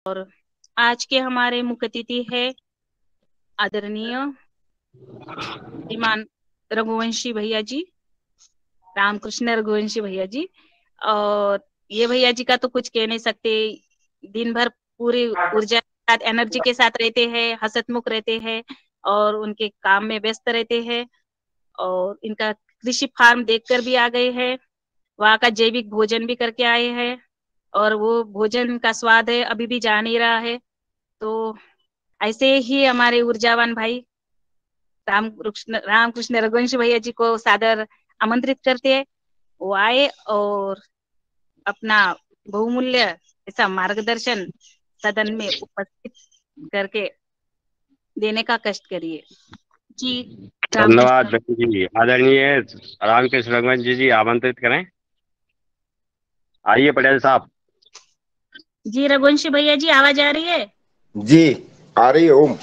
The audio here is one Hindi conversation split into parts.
और आज के हमारे मुख्य अतिथि है आदरणीय श्रीमान रघुवंशी भैया जी, रामकृष्ण रघुवंशी भैया जी। और ये भैया जी का तो कुछ कह नहीं सकते। दिन भर पूरी ऊर्जा के साथ, एनर्जी के साथ रहते हैं, हसतमुख रहते हैं और उनके काम में व्यस्त रहते हैं। और इनका कृषि फार्म देखकर भी आ गए हैं, वहाँ का जैविक भोजन भी करके आए हैं और वो भोजन का स्वाद है अभी भी जा नहीं रहा है। तो ऐसे ही हमारे ऊर्जावान भाई रामकृष्ण रघुवंशी भैया जी को सादर आमंत्रित करते हैं। वो आए और अपना बहुमूल्य ऐसा मार्गदर्शन सदन में उपस्थित करके देने का कष्ट करिए जी। धन्यवाद रामकृष्ण बहन जी। आदरणीय रामकृष्ण रघुवंश जी आमंत्रित करें। आइए पटेल साहब। जी, रघुवंशी भैया जी आवाज आ रही है? जी आ रही है। ओम।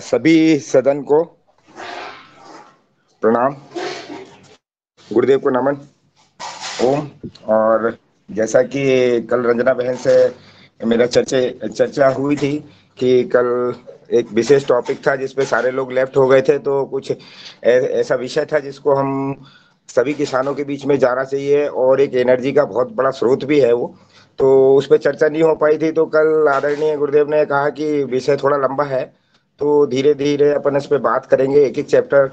सभी सदन को प्रणाम, गुरुदेव को नमन। ओम। और जैसा कि कल रंजना बहन से मेरा चर्चा हुई थी कि कल एक विशेष टॉपिक था जिसपे सारे लोग लेफ्ट हो गए थे, तो कुछ ऐसा विषय था जिसको हम सभी किसानों के बीच में जाना चाहिए और एक एनर्जी का बहुत बड़ा स्रोत भी है वो, तो उस पर चर्चा नहीं हो पाई थी। तो कल आदरणीय गुरुदेव ने कहा कि विषय थोड़ा लंबा है, तो धीरे धीरे अपन इस पे बात करेंगे एक एक चैप्टर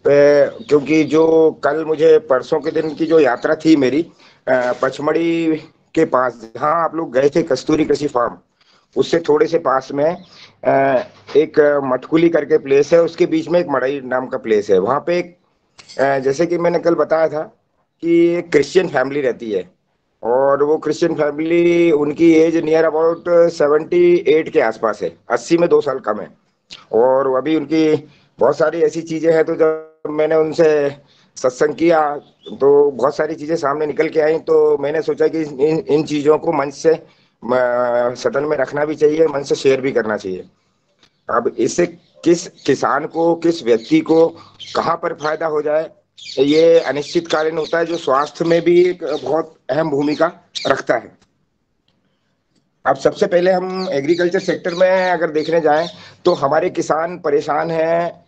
पे। क्योंकि जो कल मुझे परसों के दिन की जो यात्रा थी मेरी पचमढ़ी के पास, जहाँ आप लोग गए थे कस्तूरी कृषि फार्म, उससे थोड़े से पास में एक मटकुली करके प्लेस है, उसके बीच में एक मड़ई नाम का प्लेस है। वहाँ पे एक जैसे कि मैंने कल बताया था कि एक क्रिश्चियन फैमिली रहती है, और वो क्रिश्चियन फैमिली, उनकी एज नियर अबाउट 78 के आसपास है, 80 में 2 साल कम है। और अभी उनकी बहुत सारी ऐसी चीजें हैं, तो जब मैंने उनसे सत्संग किया तो बहुत सारी चीजें सामने निकल के आई। तो मैंने सोचा कि इन चीजों को मंच से सदन में रखना भी चाहिए, मंच से शेयर भी करना चाहिए। अब इससे किस किसान को, किस व्यक्ति को कहाँ पर फायदा हो जाए, ये अनिश्चितकालीन होता है, जो स्वास्थ्य में भी एक बहुत अहम भूमिका रखता है। अब सबसे पहले हम एग्रीकल्चर सेक्टर में अगर देखने जाएं तो हमारे किसान परेशान हैं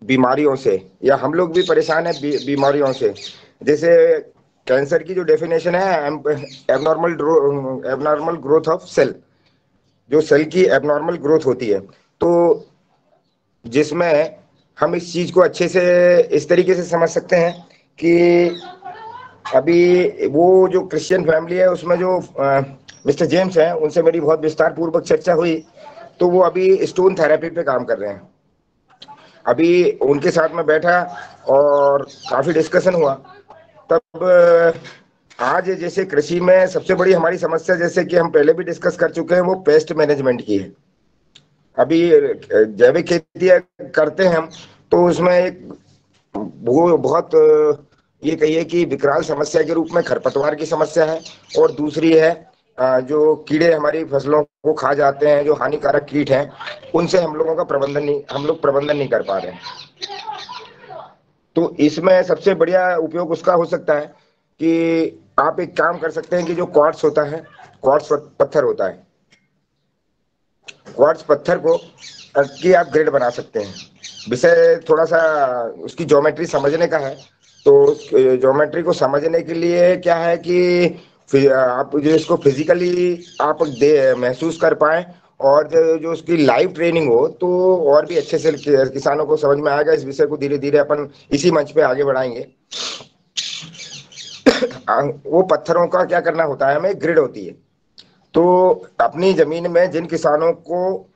बीमारियों से, या हम लोग भी परेशान हैं बीमारियों से। जैसे कैंसर की जो डेफिनेशन है, एबनॉर्मल ग्रोथ ऑफ सेल, जो सेल की एबनॉर्मल ग्रोथ होती है, तो जिसमें हम इस चीज को अच्छे से इस तरीके से समझ सकते हैं कि अभी वो जो क्रिश्चियन फैमिली है उसमें जो मिस्टर जेम्स हैं, उनसे मेरी बहुत विस्तार पूर्वक चर्चा हुई। तो वो अभी स्टोन थेरेपी पे काम कर रहे हैं। अभी उनके साथ में बैठा और काफी डिस्कशन हुआ। तब आज जैसे कृषि में सबसे बड़ी हमारी समस्या, जैसे कि हम पहले भी डिस्कस कर चुके हैं, वो पेस्ट मैनेजमेंट की है। अभी जैविक खेती करते हैं हम, तो उसमें एक वो बहुत ये कहिए कि विकराल समस्या के रूप में खरपतवार की समस्या है, और दूसरी है जो कीड़े हमारी फसलों को खा जाते हैं, जो हानिकारक कीट हैं, उनसे हम लोग प्रबंधन नहीं कर पा रहे हैं। तो इसमें सबसे बढ़िया उपयोग उसका हो सकता है कि आप एक काम कर सकते हैं कि जो क्वार्ट्स होता है, क्वार्ट्स पत्थर होता है, क्वार्ट्स पत्थर को की आप ग्रेड बना सकते हैं। विषय थोड़ा सा उसकी ज्योमेट्री समझने का है, तो ज्योमेट्री को समझने के लिए क्या है कि आप जो इसको फिजिकली आप महसूस कर पाए, और जो उसकी लाइव ट्रेनिंग हो, तो और भी अच्छे से किसानों को समझ में आएगा। इस विषय को धीरे धीरे अपन इसी मंच पे आगे बढ़ाएंगे। वो पत्थरों का क्या करना होता है, हमें ग्रिड होती है। तो अपनी जमीन में जिन किसानों को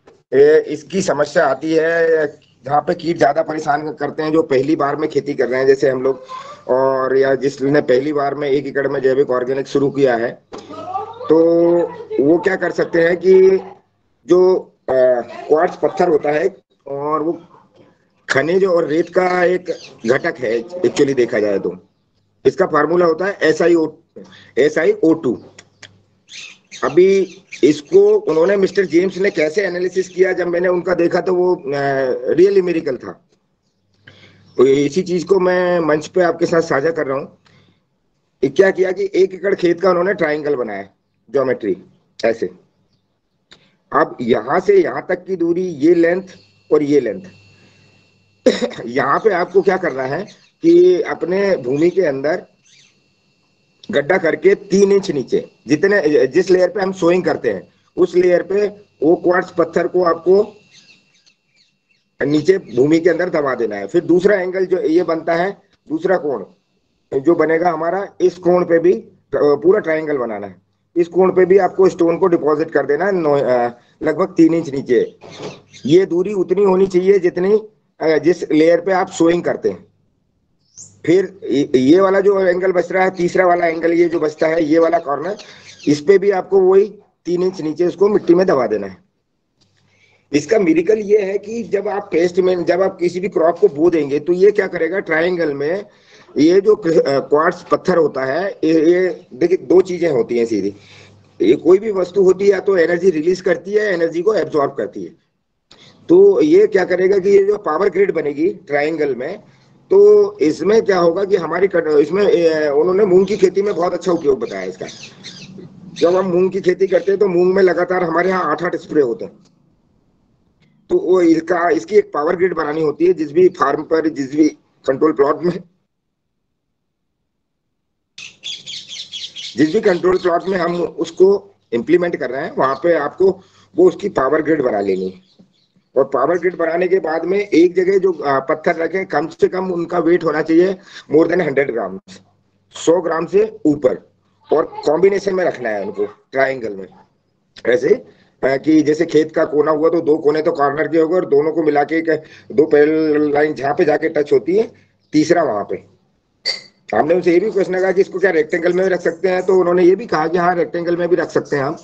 इसकी समस्या आती है, जहाँ पे कीट ज्यादा परेशान करते हैं, जो पहली बार में खेती कर रहे हैं जैसे हम लोग, और या जिसने पहली बार में 1 एकड़ में जैविक ऑर्गेनिक शुरू किया है, तो वो क्या कर सकते हैं कि जो क्वार्ट्ज पत्थर होता है, और वो खनिज और रेत का एक घटक है एक्चुअली देखा जाए तो। इसका फार्मूला होता है SiO2। अभी इसको उन्होंने, मिस्टर जेम्स ने कैसे एनालिसिस किया, जब मैंने उनका देखा तो वो रियली मिरेकल था। तो इसी चीज को मैं मंच पे आपके साथ साझा कर रहा हूँ। क्या किया कि 1 एकड़ खेत का उन्होंने ट्राइंगल बनाया, ज्योमेट्री, ऐसे। अब यहां से यहां तक की दूरी, ये लेंथ और ये लेंथ, यहाँ पे आपको क्या करना है कि अपने भूमि के अंदर गड्ढा करके 3 इंच नीचे, जितने जिस लेयर पे हम सोइंग करते हैं उस लेयर पे वो क्वार्ट्ज पत्थर को आपको नीचे भूमि के अंदर दबा देना है। फिर दूसरा एंगल जो ये बनता है, दूसरा कोण जो बनेगा हमारा, इस कोण पे भी पूरा ट्रायंगल बनाना है। इस कोण पे भी आपको स्टोन को डिपॉजिट कर देना है लगभग 3 इंच नीचे। ये दूरी उतनी होनी चाहिए जितनी जिस लेयर पे आप सोइंग करते हैं। फिर ये वाला जो एंगल बच रहा है, तीसरा वाला एंगल ये जो बचता है, ये वाला कॉर्नर, इस पे भी आपको वही 3 इंच नीचे उसको मिट्टी में दबा देना है। इसका मिरेकल ये है कि जब आप पेस्ट में, जब आप किसी भी क्रॉप को बो देंगे तो ये क्या करेगा, ट्रायंगल में ये जो क्वार्ट्ज पत्थर होता है, ये देखिए दो चीजें होती हैं सीधी। ये कोई भी वस्तु होती है या तो एनर्जी रिलीज करती है, एनर्जी को एब्जॉर्ब करती है। तो ये क्या करेगा कि ये जो पावर ग्रिड बनेगी ट्रायंगल में, तो इसमें क्या होगा कि हमारी इसमें उन्होंने मूंग की खेती में बहुत अच्छा उपयोग बताया इसका। जब हम मूंग की खेती करते हैं तो मूंग में लगातार हमारे यहाँ 8-8 स्प्रे होते हैं। तो वो इसकी एक पावर ग्रिड बनानी होती है। जिस भी फार्म पर, जिस भी कंट्रोल प्लॉट में, जिस भी कंट्रोल प्लॉट में हम उसको इंप्लीमेंट कर रहे हैं, वहां पे आपको वो उसकी पावर ग्रिड बना लेनी है। और पावर ग्रिड बनाने के बाद में एक जगह जो पत्थर रखें, कम से कम उनका वेट होना चाहिए मोर देन 100 ग्राम, 100 ग्राम से ऊपर। और कॉम्बिनेशन में रखना है उनको ट्रायंगल में, ऐसे कि जैसे खेत का कोना हुआ तो 2 कोने तो कॉर्नर के होंगे और दोनों को मिला के 2 पैरेलल लाइन जहां पे जाके टच होती है, तीसरा वहां पे। हमने उनसे ये भी क्वेश्चन कहा कि इसको क्या रेक्टेंगल में भी रख सकते हैं, तो उन्होंने ये भी कहा कि हाँ रेक्टेंगल में भी रख सकते हैं हम,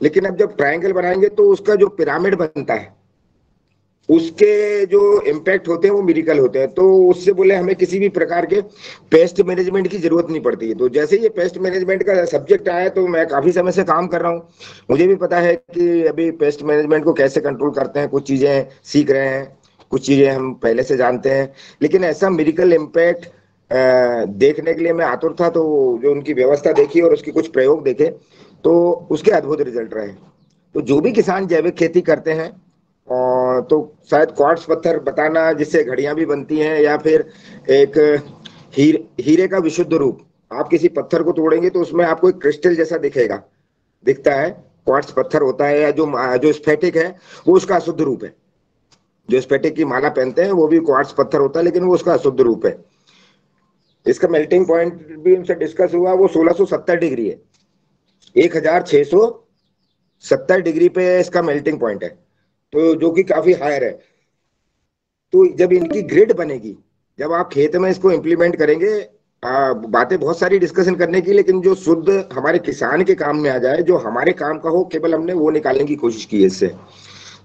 लेकिन अब जब ट्रायंगल बनाएंगे तो उसका जो पिरामिड बनता है उसके जो इम्पैक्ट होते हैं वो मिरेकल होते हैं। तो उससे बोले हमें किसी भी प्रकार के पेस्ट मैनेजमेंट की जरूरत नहीं पड़ती है। तो जैसे ये पेस्ट मैनेजमेंट का सब्जेक्ट आया तो मैं काफी समय से काम कर रहा हूँ, मुझे भी पता है कि अभी पेस्ट मैनेजमेंट को कैसे कंट्रोल करते हैं। कुछ चीजें सीख रहे हैं, कुछ चीजें हम पहले से जानते हैं, लेकिन ऐसा मिरेकल इम्पैक्ट देखने के लिए मैं आतुर था। तो जो उनकी व्यवस्था देखी और उसके कुछ प्रयोग देखे तो उसके अद्भुत रिजल्ट रहे। तो जो भी किसान जैविक खेती करते हैं और तो शायद क्वार्ट्ज पत्थर बताना, जिससे घड़ियां भी बनती हैं, या फिर एक हीरे का विशुद्ध रूप, आप किसी पत्थर को तोड़ेंगे तो उसमें आपको एक क्रिस्टल जैसा दिखता है, क्वार्ट्ज पत्थर होता है। या जो स्फटिक है वो उसका अशुद्ध रूप है। जो स्फटिक की माला पहनते हैं वो भी क्वार्ट्ज पत्थर होता है, लेकिन वो उसका अशुद्ध रूप है। इसका मेल्टिंग पॉइंट भी उनसे डिस्कस हुआ, वो 1670 डिग्री है, 1670 डिग्री पे इसका मेल्टिंग पॉइंट है, तो जो कि काफी हायर है। तो जब इनकी ग्रिड बनेगी, जब आप खेत में इसको इंप्लीमेंट करेंगे, बातें बहुत सारी डिस्कशन करने की, लेकिन जो शुद्ध हमारे किसान के काम में आ जाए, जो हमारे काम का हो, केवल हमने वो निकालने की कोशिश की है इससे।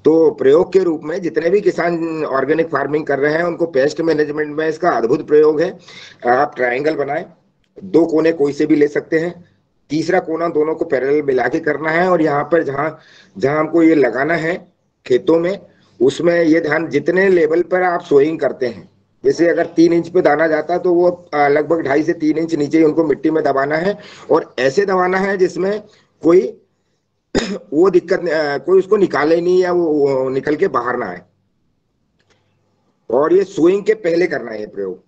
तो प्रयोग के रूप में जितने भी किसान ऑर्गेनिक फार्मिंग कर रहे हैं उनको पेस्ट मैनेजमेंट में इसका अद्भुत प्रयोग है। आप ट्रायंगल बनाए, 2 कोने कोई से भी ले सकते हैं, तीसरा कोना दोनों को पैरेलल मिला के करना है। और यहाँ पर जहां जहां हमको ये लगाना है खेतों में, उसमें ये ध्यान, जितने लेवल पर आप सोइंग करते हैं, जैसे अगर 3 इंच पे दाना जाता है तो वो लगभग 2.5 से 3 इंच नीचे ही उनको मिट्टी में दबाना है। और ऐसे दबाना है जिसमें कोई वो दिक्कत, कोई उसको निकाले नहीं या वो निकल के बाहर ना आए। और ये सोइंग के पहले करना है ये प्रयोग।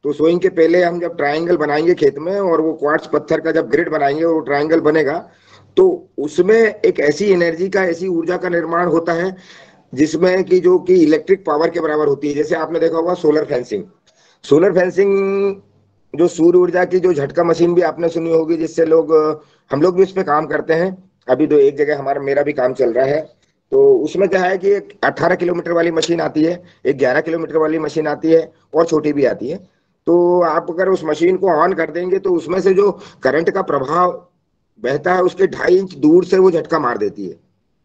तो सोइंग के पहले हम जब ट्रायंगल बनाएंगे खेत में, और वो क्वार्ट्ज पत्थर का जब ग्रिड बनाएंगे, वो ट्रायंगल बनेगा, तो उसमें एक ऐसी एनर्जी का, ऐसी ऊर्जा का निर्माण होता है जिसमें कि जो कि इलेक्ट्रिक पावर के बराबर होती है। जैसे आपने देखा होगा सोलर फेंसिंग, जो सूर्य ऊर्जा की जो झटका मशीन भी आपने सुनी होगी, जिससे हम लोग भी उस पर काम करते हैं। अभी तो एक जगह मेरा भी काम चल रहा है। तो उसमें क्या है कि एक 18 किलोमीटर वाली मशीन आती है, एक 11 किलोमीटर वाली मशीन आती है, और छोटी भी आती है। तो आप अगर उस मशीन को ऑन कर देंगे तो उसमें से जो करंट का प्रभाव बहता है उसके 2.5 इंच दूर से वो झटका मार देती है,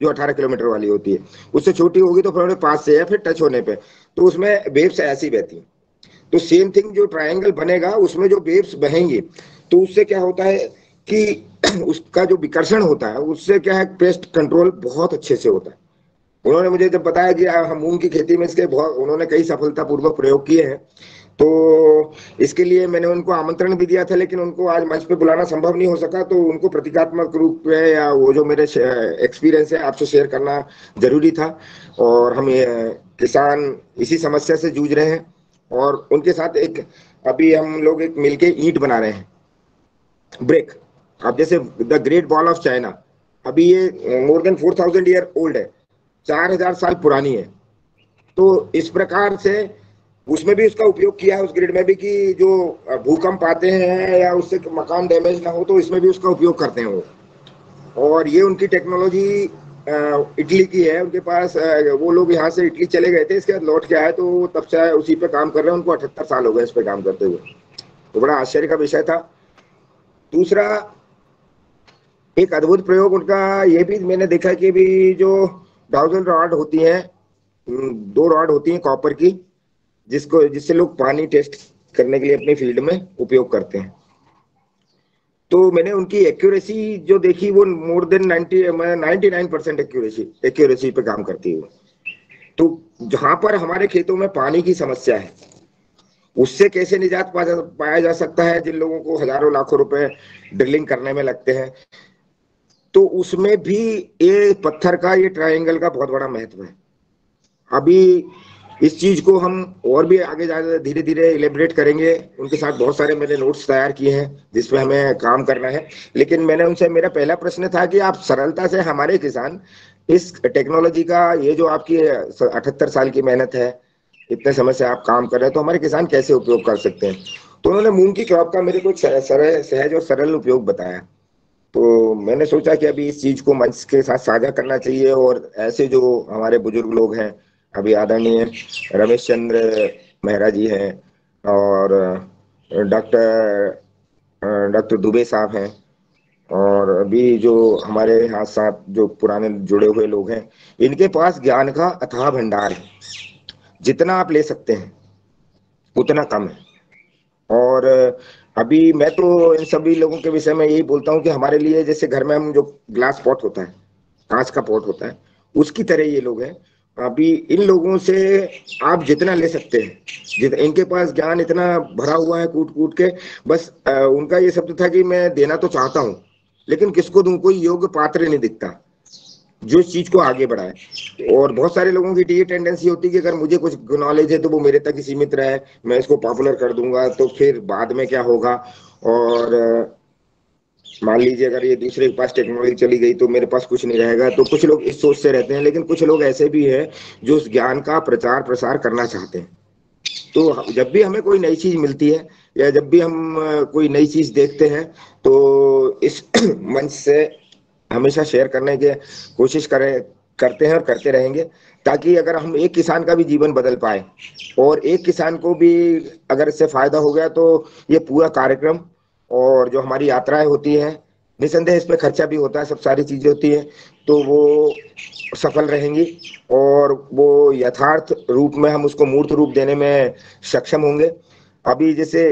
जो 18 किलोमीटर वाली होती है। उससे छोटी होगी तो फिर पास से, या फिर टच होने पे तो उसमें वेव्स ऐसी बहती है। तो सेम थिंग जो ट्रायंगल बनेगा उसमें जो वेव्स बहेंगी, तो उससे क्या होता है कि उसका जो विकर्षण होता है उससे क्या है, पेस्ट कंट्रोल बहुत अच्छे से होता है। उन्होंने मुझे जब बताया कि हम मूंग की खेती में इसके बहुत, उन्होंने कई सफलतापूर्वक प्रयोग किए हैं। तो इसके लिए मैंने उनको आमंत्रण भी दिया था, लेकिन उनको आज मंच पे बुलाना संभव नहीं हो सका, तो उनको प्रतीकात्मक रूप में या वो जो मेरे एक्सपीरियंस है आपसे शेयर करना जरूरी था। और हम किसान इसी समस्या से जूझ रहे हैं, और उनके साथ एक अभी हम लोग एक मिलके ईंट बना रहे हैं, ब्रेक। अब जैसे the great wall of China, अभी ये मोर देन 4000 ईयर ओल्ड है, 4000 साल पुरानी है। तो इस प्रकार से उसमें भी उसका उपयोग किया है, उस ग्रिड में भी, कि जो भूकंप आते हैं या उससे मकान डैमेज ना हो तो इसमें भी उसका उपयोग करते हैं वो। और ये उनकी टेक्नोलॉजी इटली की है, उनके पास वो लोग यहाँ से इटली चले गए थे, इसके बाद लौट के आए, तो वो तब से उसी पे काम कर रहे हैं, उनको 78 साल हो गए इस पे काम करते हुए। तो बड़ा आश्चर्य का विषय था। दूसरा एक अद्भुत प्रयोग उनका ये भी मैंने देखा कि भी जो डाउजन रॉड होती है, 2 रॉड होती है कॉपर की, जिससे लोग पानी टेस्ट करने के लिए अपने फील्ड में उपयोग करते हैं। तो मैंने उनकी एक्यूरेसी जो देखी, वो मोर देन 99% एक्यूरेसी पे काम करती है। तो जहां पर हमारे खेतों में पानी की समस्या है, उससे कैसे निजात पाया जा सकता है, जिन लोगों को हजारों लाखों रुपए ड्रिलिंग करने में लगते हैं, तो उसमें भी ये पत्थर का, ये ट्रायंगल का बहुत बड़ा महत्व है। अभी इस चीज को हम और भी आगे जाकर धीरे धीरे इलेबरेट करेंगे। उनके साथ बहुत सारे मैंने नोट्स तैयार किए हैं जिसपे हमें काम करना है। लेकिन मैंने उनसे, मेरा पहला प्रश्न था कि आप सरलता से हमारे किसान इस टेक्नोलॉजी का, ये जो आपकी 78 साल की मेहनत है, इतने समय से आप काम कर रहे हैं, तो हमारे किसान कैसे उपयोग कर सकते हैं। तो उन्होंने मूंग की क्रॉप का मेरे को सहज और सरल उपयोग बताया। तो मैंने सोचा कि अभी इस चीज को मंच के साथ साझा करना चाहिए, और ऐसे जो हमारे बुजुर्ग लोग हैं, अभी आदरणीय रमेश चंद्र मेहरा जी हैं, और डॉक्टर डॉक्टर दुबे साहब हैं, और अभी जो हमारे यहाँ साथ जो पुराने जुड़े हुए लोग हैं, इनके पास ज्ञान का अथाह भंडार है। जितना आप ले सकते हैं उतना कम है। और अभी मैं तो इन सभी लोगों के विषय में यही बोलता हूँ कि हमारे लिए जैसे घर में हम जो ग्लास पॉट होता है, कांच का पॉट होता है, उसकी तरह ये लोग हैं। अभी इन लोगों से आप जितना ले सकते हैं, इनके पास ज्ञान इतना भरा हुआ है कूट कूट के। बस उनका ये शब्द था कि मैं देना तो चाहता हूँ, लेकिन किसको दूं, कोई योग्य पात्र नहीं दिखता जो इस चीज को आगे बढ़ाए। और बहुत सारे लोगों की ये टेंडेंसी होती है कि अगर मुझे कुछ नॉलेज है तो वो मेरे तक ही सीमित रहे, मैं इसको पॉपुलर कर दूंगा तो फिर बाद में क्या होगा। और मान लीजिए अगर ये दूसरे के पास टेक्नोलॉजी चली गई तो मेरे पास कुछ नहीं रहेगा। तो कुछ लोग इस सोच से रहते हैं, लेकिन कुछ लोग ऐसे भी हैं जो उस ज्ञान का प्रचार प्रसार करना चाहते हैं। तो जब भी हमें कोई नई चीज मिलती है, या जब भी हम कोई नई चीज देखते हैं, तो इस मंच से हमेशा शेयर करने की कोशिश करते हैं और करते रहेंगे, ताकि अगर हम एक किसान का भी जीवन बदल पाए, और एक किसान को भी अगर इससे फायदा हो गया, तो ये पूरा कार्यक्रम और जो हमारी यात्राएं होती हैं, निसंदेह इसमें खर्चा भी होता है, सब सारी चीजें होती हैं, तो वो सफल रहेंगी, और वो यथार्थ रूप में हम उसको मूर्त रूप देने में सक्षम होंगे। अभी जैसे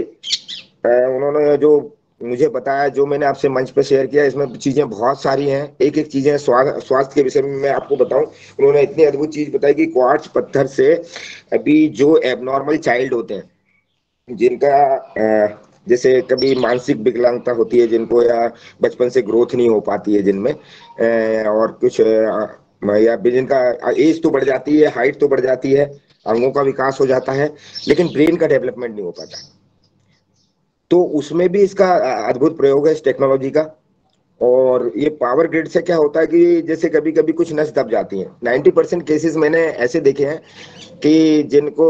उन्होंने जो मुझे बताया, जो मैंने आपसे मंच पे शेयर किया, इसमें चीजें बहुत सारी हैं। एक एक चीजें स्वास्थ्य के विषय में मैं आपको बताऊं, उन्होंने इतनी अद्भुत चीज बताई कि क्वार्ट्ज पत्थर से अभी जो एबनॉर्मल चाइल्ड होते हैं, जिनका जैसे कभी मानसिक विकलांगता होती है जिनको, या बचपन से ग्रोथ नहीं हो पाती है जिनमें, और कुछ या जिनका एज तो बढ़ जाती है, हाइट तो बढ़ जाती है, अंगों का विकास हो जाता है, लेकिन ब्रेन का डेवलपमेंट नहीं हो पाता। तो उसमें भी इसका अद्भुत प्रयोग है इस टेक्नोलॉजी का। और ये पावर ग्रिड से क्या होता है कि जैसे कभी कभी कुछ नस दब जाती हैं, 90% केसेस मैंने ऐसे देखे हैं कि जिनको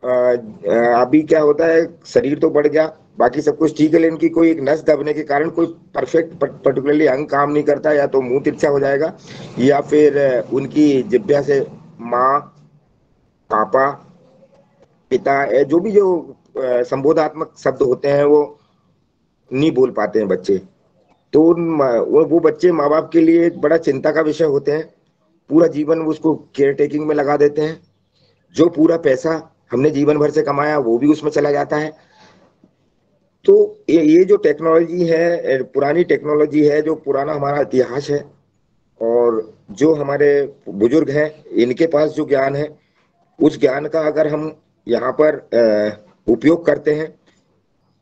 अभी क्या होता है, शरीर तो बढ़ गया, बाकी सब कुछ ठीक है, लेकिन इनकी कोई एक नस दबने के कारण कोई परफेक्ट पर्टिकुलरली अंग काम नहीं करता, या तो मुंह तिरछा हो जाएगा, या फिर उनकी जिब्या से माँ, पापा, पिता, जो भी जो संबोधात्मक शब्द होते हैं वो नहीं बोल पाते हैं बच्चे। तो वो बच्चे माँ बाप के लिए एक बड़ा चिंता का विषय होते हैं। पूरा जीवन वो उसको केयर टेकिंग में लगा देते हैं। जो पूरा पैसा हमने जीवन भर से कमाया वो भी उसमें चला जाता है। तो ये जो टेक्नोलॉजी है, पुरानी टेक्नोलॉजी है, जो पुराना हमारा इतिहास है, और जो हमारे बुजुर्ग हैं, इनके पास जो ज्ञान है, उस ज्ञान का अगर हम यहाँ पर उपयोग करते हैं,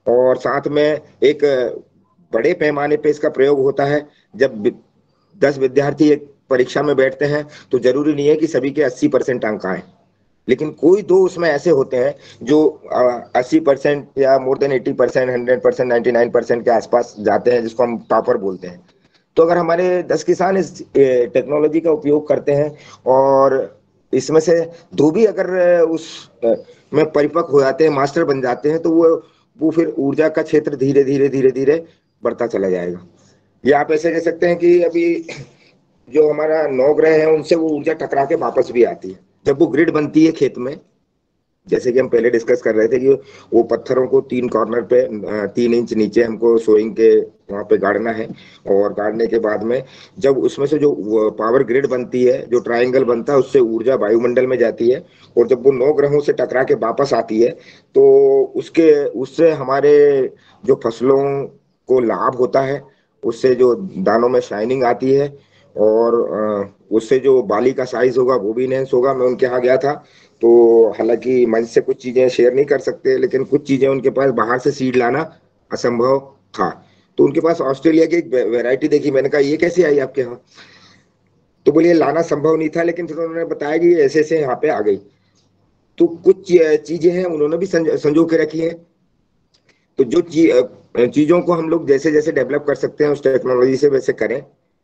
और साथ में एक बड़े पैमाने पे इसका प्रयोग होता है। जब 10 विद्यार्थी एक परीक्षा में बैठते हैं तो जरूरी नहीं है कि सभी के 80% अंक आए, लेकिन कोई दो उसमें ऐसे होते हैं जो 80% या मोर देन 80%, 100%, 99% के आसपास जाते हैं, जिसको हम टॉपर बोलते हैं। तो अगर हमारे 10 किसान इस टेक्नोलॉजी का उपयोग करते हैं और इसमें से दो भी अगर उस में परिपक्व हो जाते हैं, मास्टर बन जाते हैं, तो वो फिर ऊर्जा का क्षेत्र धीरे धीरे धीरे धीरे बढ़ता चला जाएगा। ये आप ऐसे कह सकते हैं कि अभी जो हमारा 9 ग्रह है उनसे वो ऊर्जा टकरा के वापस भी आती है। जब वो ग्रिड बनती है खेत में, जैसे कि हम पहले डिस्कस कर रहे थे कि वो पत्थरों को 3 कॉर्नर पे 3 इंच नीचे हमको सोइंग के वहां पे गाड़ना है, और गाड़ने के बाद में जब उसमें से जो पावर ग्रिड बनती है, जो ट्रायंगल बनता है, उससे ऊर्जा वायुमंडल में जाती है, और जब वो 9 ग्रहों से टकरा के वापस आती है तो उससे हमारे जो फसलों को लाभ होता है, उससे जो दानों में शाइनिंग आती है, और उससे जो बाली का साइज होगा वो भी इनहेंस होगा। मैं उनके यहाँ गया था, तो हालांकि मंच से कुछ चीजें शेयर नहीं कर सकते, लेकिन कुछ चीजें उनके पास बाहर से सीड लाना असंभव था। तो उनके पास ऑस्ट्रेलिया की एक वैरायटी देखी, मैंने कहा ये कैसे आई आपके यहाँ? तो बोलिए लाना संभव नहीं था, लेकिन फिर उन्होंने बताया कि ऐसे ऐसे यहाँ पे आ गई। तो कुछ चीजें हैं उन्होंने भी संजो के रखी है। तो जो चीजों को हम लोग जैसे जैसे डेवलप कर सकते हैं उस टेक्नोलॉजी से, वैसे करें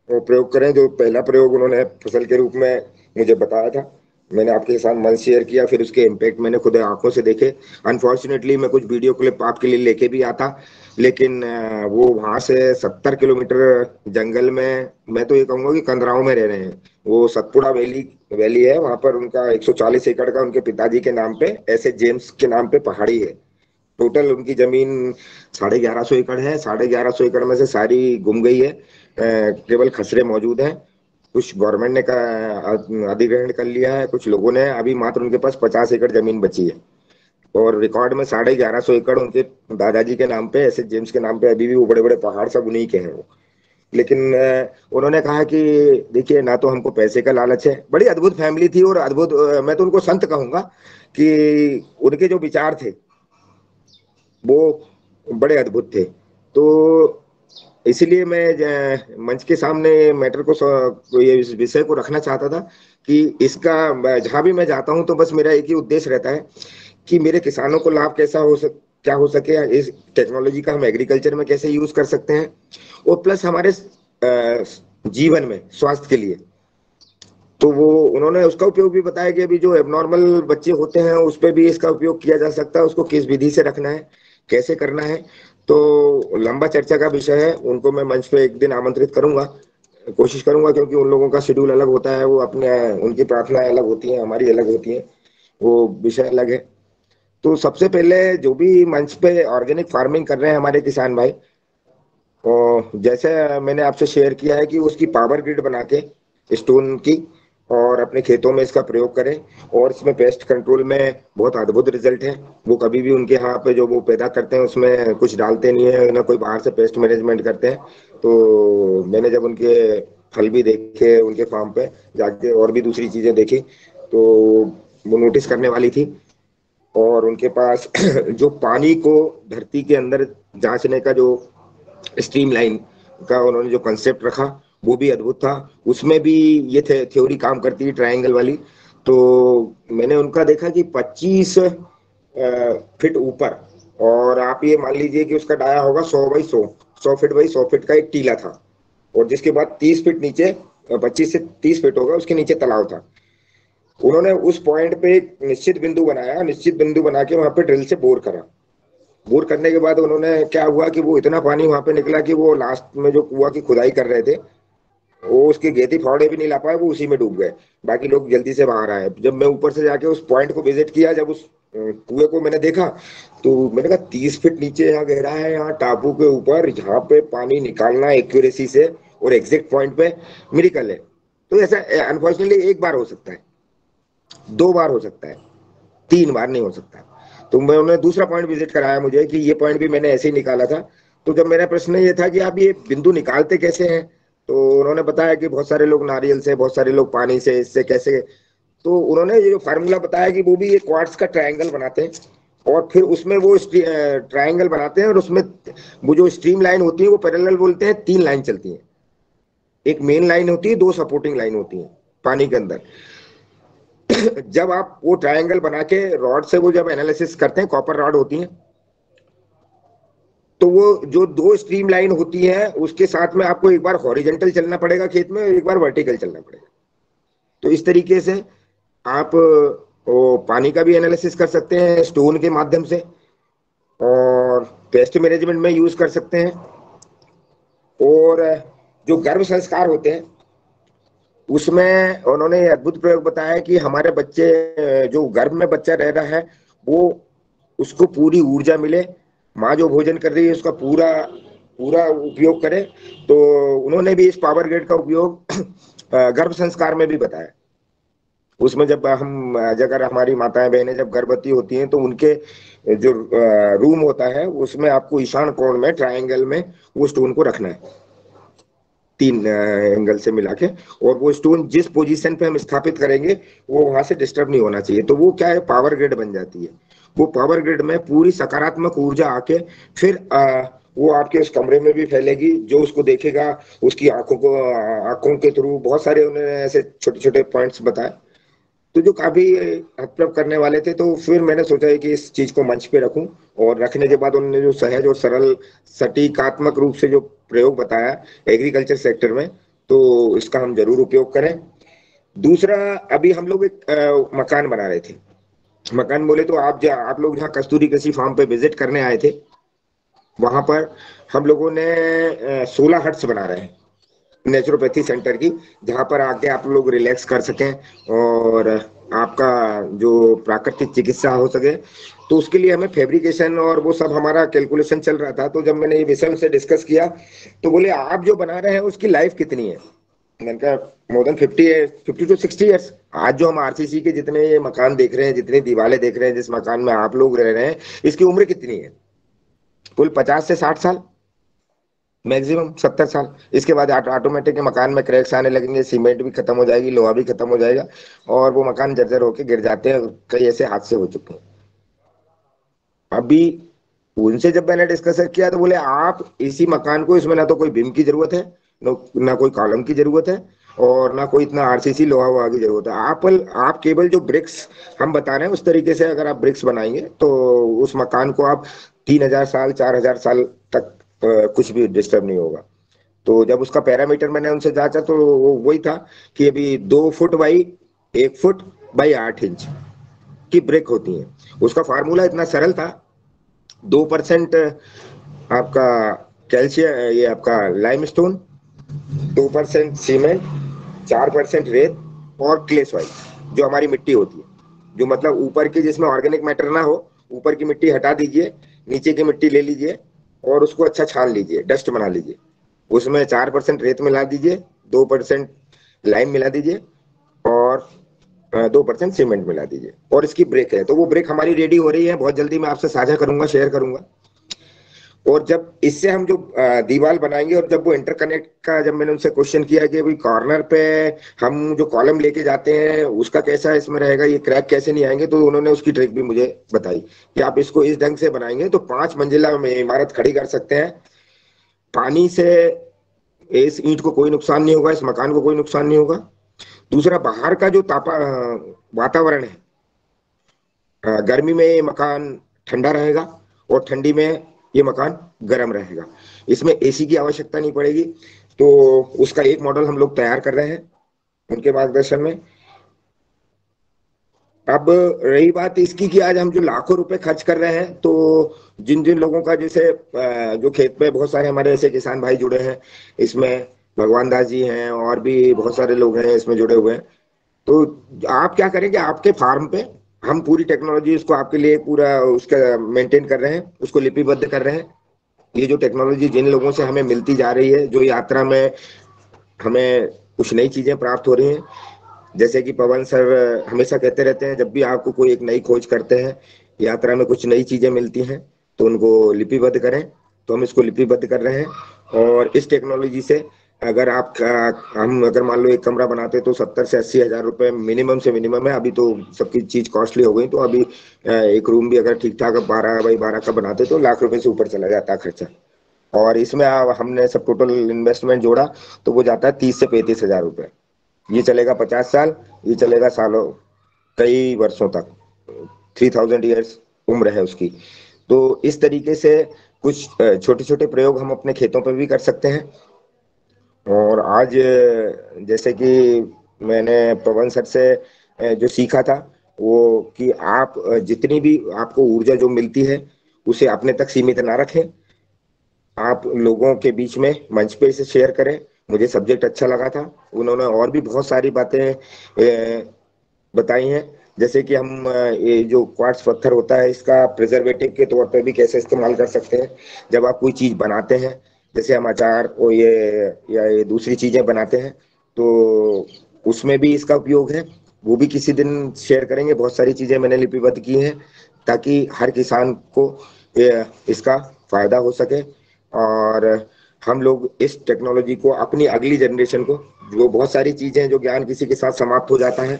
और प्रयोग करें। जो पहला प्रयोग उन्होंने फसल के रूप में मुझे बताया था, मैंने आपके साथ मंच शेयर किया, फिर उसके इम्पैक्ट मैंने खुद आंखों से देखे। अनफॉर्चुनेटली मैं कुछ वीडियो क्लिप आपके लिए लेके भी आता, लेकिन वो वहां से 70 किलोमीटर जंगल में, मैं तो ये कहूंगा कि कंदराओं में रह रहे हैं। वो सतपुड़ा वैली है, वहां पर उनका 140 एकड़ का उनके पिताजी के नाम पे, ऐसे जेम्स के नाम पे पहाड़ी है। टोटल उनकी जमीन 1150 एकड़ है। 1150 एकड़ में से सारी गुम गई है, केवल खसरे मौजूद हैं। कुछ गवर्नमेंट ने का अधिग्रहण कर लिया है, कुछ लोगों ने। अभी मात्र उनके पास 50 एकड़ जमीन बची है, और रिकॉर्ड में 1150 एकड़ उनके दादाजी के नाम पे, ऐसे जेम्स के नाम पे अभी भी वो बड़े बड़े पहाड़ सब उन्हीं के हैं वो। लेकिन उन्होंने कहा कि देखिए, ना तो हमको पैसे का लालच है। बड़ी अद्भुत फैमिली थी, और अद्भुत, मैं तो उनको संत कहूंगा कि उनके जो विचार थे वो बड़े अद्भुत थे। तो इसलिए मैं मंच के सामने मैटर को ये इस विषय को रखना चाहता था कि इसका जहां भी मैं जाता हूं तो बस मेरा एक ही उद्देश्य रहता है कि मेरे किसानों को लाभ क्या हो सके, इस टेक्नोलॉजी का हम एग्रीकल्चर में कैसे यूज कर सकते हैं, और प्लस हमारे जीवन में स्वास्थ्य के लिए। तो वो उन्होंने उसका उपयोग भी बताया कि अभी जो एबनॉर्मल बच्चे होते हैं उस पर भी इसका उपयोग किया जा सकता है। उसको किस विधि से रखना है, कैसे करना है, तो लंबा चर्चा का विषय है। उनको मैं मंच पे एक दिन आमंत्रित करूंगा, कोशिश करूंगा, क्योंकि उन लोगों का शेड्यूल अलग होता है, वो अपने उनकी प्रार्थनाएं अलग होती हैं, हमारी अलग होती हैं, वो विषय अलग है। तो सबसे पहले जो भी मंच पे ऑर्गेनिक फार्मिंग कर रहे हैं हमारे किसान भाई, और जैसे मैंने आपसे शेयर किया है कि उसकी पावर ग्रिड बना के स्टोन की, और अपने खेतों में इसका प्रयोग करें। और इसमें पेस्ट कंट्रोल में बहुत अद्भुत रिजल्ट है। वो कभी भी उनके यहाँ पे जो वो पैदा करते हैं उसमें कुछ डालते नहीं है, ना कोई बाहर से पेस्ट मैनेजमेंट करते हैं। तो मैंने जब उनके फल भी देखे उनके फार्म पे जाके, और भी दूसरी चीजें देखी, तो वो नोटिस करने वाली थी। और उनके पास जो पानी को धरती के अंदर जांचने का जो स्ट्रीम लाइन का उन्होंने जो कंसेप्ट रखा, वो भी अद्भुत था। उसमें भी ये थ्योरी काम करती है, ट्रायंगल वाली। तो मैंने उनका देखा कि 25 फीट ऊपर, और आप ये मान लीजिए कि उसका डाया होगा 100 बाई 100, 100 फीट बाई 100 फीट का एक टीला था, और जिसके बाद 30 फीट नीचे, 25 से 30 फीट होगा, उसके नीचे तालाब था। उन्होंने उस पॉइंट पे एक निश्चित बिंदु बनाया, निश्चित बिंदु बना के वहां पे ड्रिल से बोर करा। बोर करने के बाद उन्होंने क्या हुआ कि वो इतना पानी वहां पे निकला कि वो लास्ट में जो कुआं की खुदाई कर रहे थे, वो उसके गेती फावड़े भी नहीं ला पाए, वो उसी में डूब गए। बाकी लोग जल्दी से बाहर आए। जब मैं ऊपर से जाके उस पॉइंट को विजिट किया, जब उस कुएं को मैंने देखा, तो मैंने कहा 30 फीट नीचे यहाँ गहरा है, यहाँ टापू के ऊपर, यहाँ पे पानी निकालना एक्यूरेसी से और एग्जैक्ट पॉइंट पे मिरेकल है। तो ऐसा अनफॉर्चुनेटली एक बार हो सकता है, 2 बार हो सकता है, 3 बार नहीं हो सकता। तो मैं उन्होंने दूसरा पॉइंट विजिट कराया मुझे कि ये पॉइंट भी मैंने ऐसे ही निकाला था। तो जब मेरा प्रश्न ये था कि आप ये बिंदु निकालते कैसे हैं, तो उन्होंने बताया कि बहुत सारे लोग नारियल से, बहुत सारे लोग पानी से, इससे कैसे। तो उन्होंने ये जो फार्मूला बताया कि वो भी ये क्वार्ट्स का ट्रायंगल बनाते हैं, और फिर उसमें वो ट्रायंगल बनाते हैं और उसमें वो जो स्ट्रीम लाइन होती है वो पैरेलल बोलते हैं, 3 लाइन चलती है। एक मेन लाइन होती है, 2 सपोर्टिंग लाइन होती है पानी के अंदर। जब आप वो ट्रायंगल बना के रॉड से वो जब एनालिसिस करते हैं, कॉपर रॉड होती है, तो वो जो 2 स्ट्रीम लाइन होती है उसके साथ में आपको एक बार हॉरिजेंटल चलना पड़ेगा खेत में, एक बार वर्टिकल चलना पड़ेगा। तो इस तरीके से आप वो पानी का भी एनालिसिस कर सकते हैं स्टोन के माध्यम से, और पेस्ट मैनेजमेंट में यूज कर सकते हैं। और जो गर्भ संस्कार होते हैं उसमें उन्होंने अद्भुत प्रयोग बताया कि हमारे बच्चे जो गर्भ में बच्चा रह रहा है वो उसको पूरी ऊर्जा मिले, माँ जो भोजन कर रही है उसका पूरा पूरा उपयोग करे। तो उन्होंने भी इस पावर ग्रिड का उपयोग गर्भ संस्कार में भी बताया। उसमें जब हम अगर हमारी माताएं बहनें जब गर्भवती होती हैं तो उनके जो रूम होता है उसमें आपको ईशान कोण में ट्रायंगल में वो स्टोन को रखना है, 3 एंगल से मिला के, और वो स्टोन जिस पोजीशन पे हम स्थापित करेंगे वो वहां से डिस्टर्ब नहीं होना चाहिए। तो वो क्या है, पावर ग्रिड बन जाती है। वो पावर ग्रिड में पूरी सकारात्मक ऊर्जा आके फिर वो आपके उस कमरे में भी फैलेगी। जो उसको देखेगा उसकी आंखों के थ्रू बहुत सारे उन्होंने ऐसे छोटे छोटे पॉइंट्स बताए, तो जो काफी हेल्प करने वाले थे। तो फिर मैंने सोचा है कि इस चीज को मंच पे रखूं, और रखने के बाद उन्होंने जो सहज और सरल सटीकात्मक रूप से जो प्रयोग बताया एग्रीकल्चर सेक्टर में, तो इसका हम जरूर उपयोग करें। दूसरा, अभी हम लोग एक मकान बना रहे थे। मकान बोले तो आप लोग जहाँ कस्तूरी कृषि फार्म पे विजिट करने आए थे, वहां पर हम लोगों ने 16 हट्स बना रहे हैं नेचुरोपैथी सेंटर की, जहां पर आके आप लोग रिलैक्स कर सकें और आपका जो प्राकृतिक चिकित्सा हो सके। तो उसके लिए हमें फैब्रिकेशन और वो सब हमारा कैलकुलेशन चल रहा था। तो जब मैंने ये विषय से डिस्कस किया तो बोले आप जो बना रहे हैं उसकी लाइफ कितनी है। मैंने कहा मोर देन 50 टू 60 ईयर्स। आज जो हम आरसीसी के जितने ये मकान देख रहे हैं, जितनी दीवारें देख रहे हैं, जिस मकान में आप लोग रह रहे हैं, इसकी उम्र कितनी है? कुल 50 से 60 साल, मैक्सिमम 70 साल। इसके बाद ऑटोमेटिक मकान में क्रैक्स आने लगेंगे, सीमेंट भी खत्म हो जाएगी, लोहा भी खत्म हो जाएगा, और वो मकान जर्जर होके गिर जाते हैं। कई ऐसे हादसे हो चुके हैं। अभी उनसे जब मैंने डिस्कशन किया तो बोले आप इसी मकान को, इसमें ना तो कोई बीम की जरूरत है, ना कोई कॉलम की जरूरत है, और ना कोई इतना आरसीसी लोहा वोहा की जरूरत है। आप केवल जो ब्रिक्स हम बता रहे हैं उस तरीके से अगर आप ब्रिक्स बनाएंगे तो उस मकान को आप 3000 साल 4000 साल तक कुछ भी डिस्टर्ब नहीं होगा। तो जब उसका पैरामीटर मैंने उनसे जांचा तो वही था कि अभी 2 foot by 1 foot by 8 inch की ब्रिक होती है। उसका फार्मूला इतना सरल था, 2% आपका कैल्शियम, ये आपका लाइमस्टोन, 2% सीमेंट, 4% रेत, और क्ले सॉइल जो हमारी मिट्टी होती है, जो मतलब ऊपर की जिसमें ऑर्गेनिक मैटर ना हो, ऊपर की मिट्टी हटा दीजिए, नीचे की मिट्टी ले लीजिए और उसको अच्छा छान लीजिए, डस्ट बना लीजिए। उसमें 4% रेत मिला दीजिए, 2% लाइम मिला दीजिए, और 2% सीमेंट मिला दीजिए, और इसकी ब्रेक है। तो वो ब्रेक हमारी रेडी हो रही है, बहुत जल्दी मैं आपसे साझा करूंगा, शेयर करूंगा। और जब इससे हम जो दीवार बनाएंगे, और जब वो इंटरकनेक्ट का जब मैंने उनसे क्वेश्चन किया कि भाई कॉर्नर पे हम जो कॉलम लेके जाते हैं उसका कैसा इसमें रहेगा, ये क्रैक कैसे नहीं आएंगे, तो उन्होंने उसकी ट्रिक भी मुझे बताई कि आप इसको इस ढंग से बनाएंगे तो 5 मंजिला में इमारत खड़ी कर सकते हैं। पानी से इस ईंट को कोई नुकसान नहीं होगा, इस मकान को कोई नुकसान नहीं होगा। दूसरा, बाहर का जो वातावरण है, गर्मी में ये मकान ठंडा रहेगा और ठंडी में ये मकान गर्म रहेगा। इसमें एसी की आवश्यकता नहीं पड़ेगी। तो उसका एक मॉडल हम लोग तैयार कर रहे हैं उनके मार्गदर्शन में। अब रही बात इसकी कि आज हम जो लाखों रुपए खर्च कर रहे हैं, तो जिन जिन लोगों का जैसे जो खेत पे बहुत सारे हमारे ऐसे किसान भाई जुड़े हैं इसमें, भगवान दास जी हैं और भी बहुत सारे लोग हैं इसमें जुड़े हुए हैं। तो आप क्या करेंगे, आपके फार्म पे हम पूरी टेक्नोलॉजी उसको आपके लिए पूरा उसका मेंटेन कर रहे हैं, उसको लिपिबद्ध कर रहे हैं। ये जो टेक्नोलॉजी जिन लोगों से हमें मिलती जा रही है, जो यात्रा में हमें कुछ नई चीजें प्राप्त हो रही हैं, जैसे कि पवन सर हमेशा कहते रहते हैं जब भी आपको कोई एक नई खोज करते हैं, यात्रा में कुछ नई चीजें मिलती हैं तो उनको लिपिबद्ध करें। तो हम इसको लिपिबद्ध कर रहे हैं, और इस टेक्नोलॉजी से अगर आप हम अगर मान लो एक कमरा बनाते तो 70 से 80 हजार रुपए मिनिमम से मिनिमम है। अभी तो सबकी चीज कॉस्टली हो गई, तो अभी एक रूम भी अगर ठीक ठाक 12 बाई 12 का बनाते तो लाख रुपए से ऊपर चला जाता है खर्चा। और इसमें हमने सब टोटल इन्वेस्टमेंट जोड़ा तो वो जाता है 30 से 35 हजार रुपए। ये चलेगा 50 साल, ये चलेगा सालों, कई वर्षों तक, 3000 ईयर्स उम्र है उसकी। तो इस तरीके से कुछ छोटे छोटे प्रयोग हम अपने खेतों पर भी कर सकते हैं। और आज जैसे कि मैंने पवन सर से जो सीखा था वो कि आप जितनी भी आपको ऊर्जा जो मिलती है उसे अपने तक सीमित ना रखें, आप लोगों के बीच में मंच पे इसे शेयर करें। मुझे सब्जेक्ट अच्छा लगा था। उन्होंने और भी बहुत सारी बातें बताई हैं, जैसे कि हम ये जो क्वार्ट्ज पत्थर होता है इसका प्रिजर्वेटिव के तौर पर भी कैसे इस्तेमाल कर सकते हैं। जब आप कोई चीज बनाते हैं, जैसे हम अचार और ये या ये दूसरी चीजें बनाते हैं, तो उसमें भी इसका उपयोग है। वो भी किसी दिन शेयर करेंगे। बहुत सारी चीजें मैंने लिपिबद्ध की हैं ताकि हर किसान को इसका फायदा हो सके। और हम लोग इस टेक्नोलॉजी को अपनी अगली जनरेशन को, जो बहुत सारी चीजें जो ज्ञान किसी के साथ समाप्त हो जाता है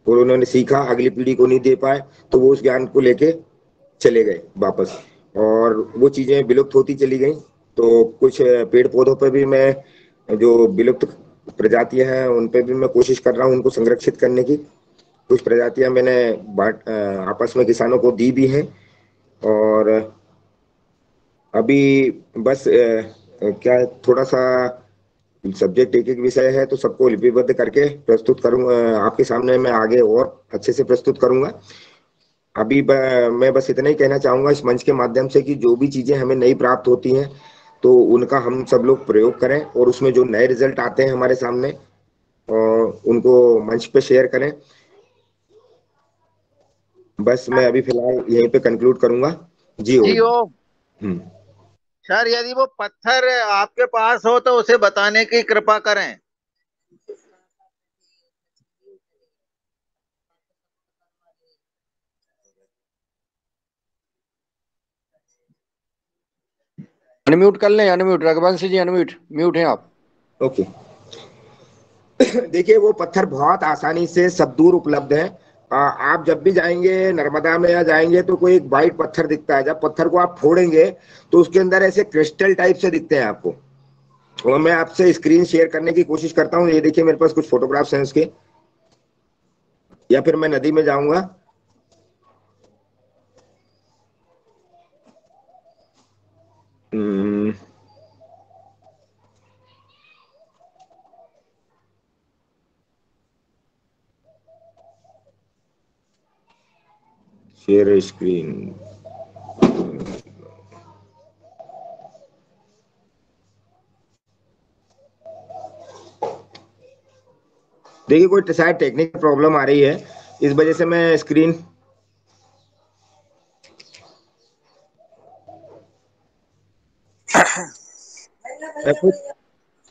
और उन्होंने सीखा अगली पीढ़ी को नहीं दे पाए, तो वो उस ज्ञान को लेके चले गए वापस, और वो चीजें विलुप्त होती चली गई। तो कुछ पेड़ पौधों पर भी मैं, जो विलुप्त प्रजातियां हैं उन पे भी मैं कोशिश कर रहा हूँ उनको संरक्षित करने की। कुछ प्रजातियां मैंने आपस में किसानों को दी भी हैं। और अभी बस क्या है, थोड़ा सा सब्जेक्ट एक एक विषय है तो सबको लिपिबद्ध करके प्रस्तुत करूंगा आपके सामने। मैं आगे और अच्छे से प्रस्तुत करूंगा। अभी मैं बस इतना ही कहना चाहूंगा इस मंच के माध्यम से कि जो भी चीजें हमें नई प्राप्त होती हैं तो उनका हम सब लोग प्रयोग करें, और उसमें जो नए रिजल्ट आते हैं हमारे सामने और उनको मंच पे शेयर करें। बस मैं अभी फिलहाल यहीं पे कंक्लूड करूंगा। जी जी ओम। ओम। हम्म। सर यदि वो पत्थर आपके पास हो तो उसे बताने की कृपा करें। अनम्यूट कर लें, अनम्यूट रघुवंशी जी, अनम्यूट, म्यूट हैं आप। ओके। देखिए वो पत्थर बहुत आसानी से सब दूर उपलब्ध है। आप जब भी जाएंगे नर्मदा में या जाएंगे तो कोई एक वाइट पत्थर दिखता है। जब पत्थर को आप फोड़ेंगे तो उसके अंदर ऐसे क्रिस्टल टाइप से दिखते हैं आपको। और मैं आपसे स्क्रीन शेयर करने की कोशिश करता हूँ। ये देखिए मेरे पास कुछ फोटोग्राफ्स हैं उसके, या फिर मैं नदी में जाऊंगा। Share screen. देखिए कोई शायद टेक्निकल प्रॉब्लम आ रही है, इस वजह से मैं स्क्रीन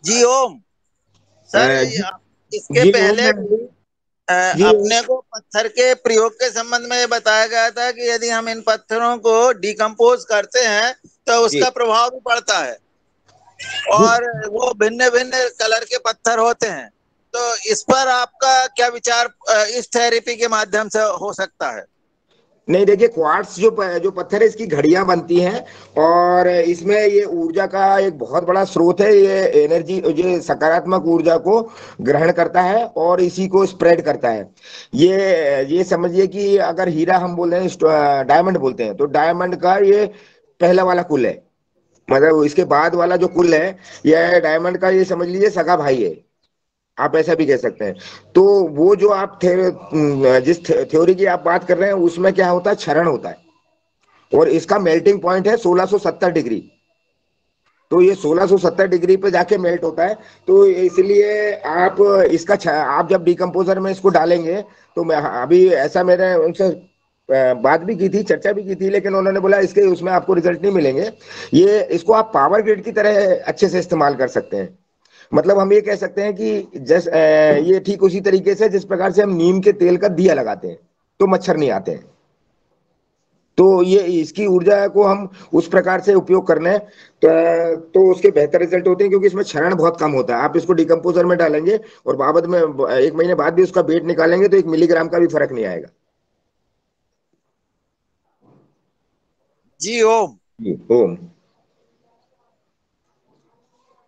जी ओम। सर जी इसके जी ओम पहले भी जी ओम। अपने को पत्थर के प्रयोग के संबंध में ये बताया गया था कि यदि हम इन पत्थरों को डिकम्पोज करते हैं तो जी उसका प्रभाव भी पड़ता है, जी और वो भिन्न भिन्न कलर के पत्थर होते हैं। तो इस पर आपका क्या विचार इस थेरेपी के माध्यम से हो सकता है? नहीं, देखिए क्वार्ट्स जो पत्थर है इसकी घड़ियां बनती हैं, और इसमें ये ऊर्जा का एक बहुत बड़ा स्रोत है। ये एनर्जी, ये सकारात्मक ऊर्जा को ग्रहण करता है और इसी को स्प्रेड करता है। ये समझिए कि अगर हीरा हम बोल रहे हैं, डायमंड बोलते हैं, तो डायमंड का ये पहला वाला कुल है। मतलब इसके बाद वाला जो कुल है, ये डायमंड का ये समझ लीजिए सगा भाई है। आप ऐसा भी कह सकते हैं। तो वो जो आप जिस थ्योरी की आप बात कर रहे हैं उसमें क्या होता है, क्षरण होता है, और इसका मेल्टिंग पॉइंट है 1670 डिग्री। तो ये 1670 डिग्री पे जाके मेल्ट होता है। तो इसलिए आप आप जब डिकम्पोजर में इसको डालेंगे, तो मैं अभी ऐसा मैंने उनसे बात भी की थी, चर्चा भी की थी, लेकिन उन्होंने बोला इसके उसमें आपको रिजल्ट नहीं मिलेंगे। ये इसको आप पावर ग्रिड की तरह अच्छे से इस्तेमाल कर सकते हैं। मतलब हम ये कह सकते हैं कि ये ठीक उसी तरीके से जिस प्रकार से हम नीम के तेल का दिया लगाते हैं तो मच्छर नहीं आते हैं। तो ये इसकी ऊर्जा को हम उस प्रकार से उपयोग करने तो उसके बेहतर रिजल्ट होते हैं, क्योंकि इसमें क्षरण बहुत कम होता है। आप इसको डिकम्पोजर में डालेंगे और बाद में 1 महीने बाद भी उसका वेट निकालेंगे तो 1 मिलीग्राम का भी फर्क नहीं आएगा। जी ओम। जी ओम।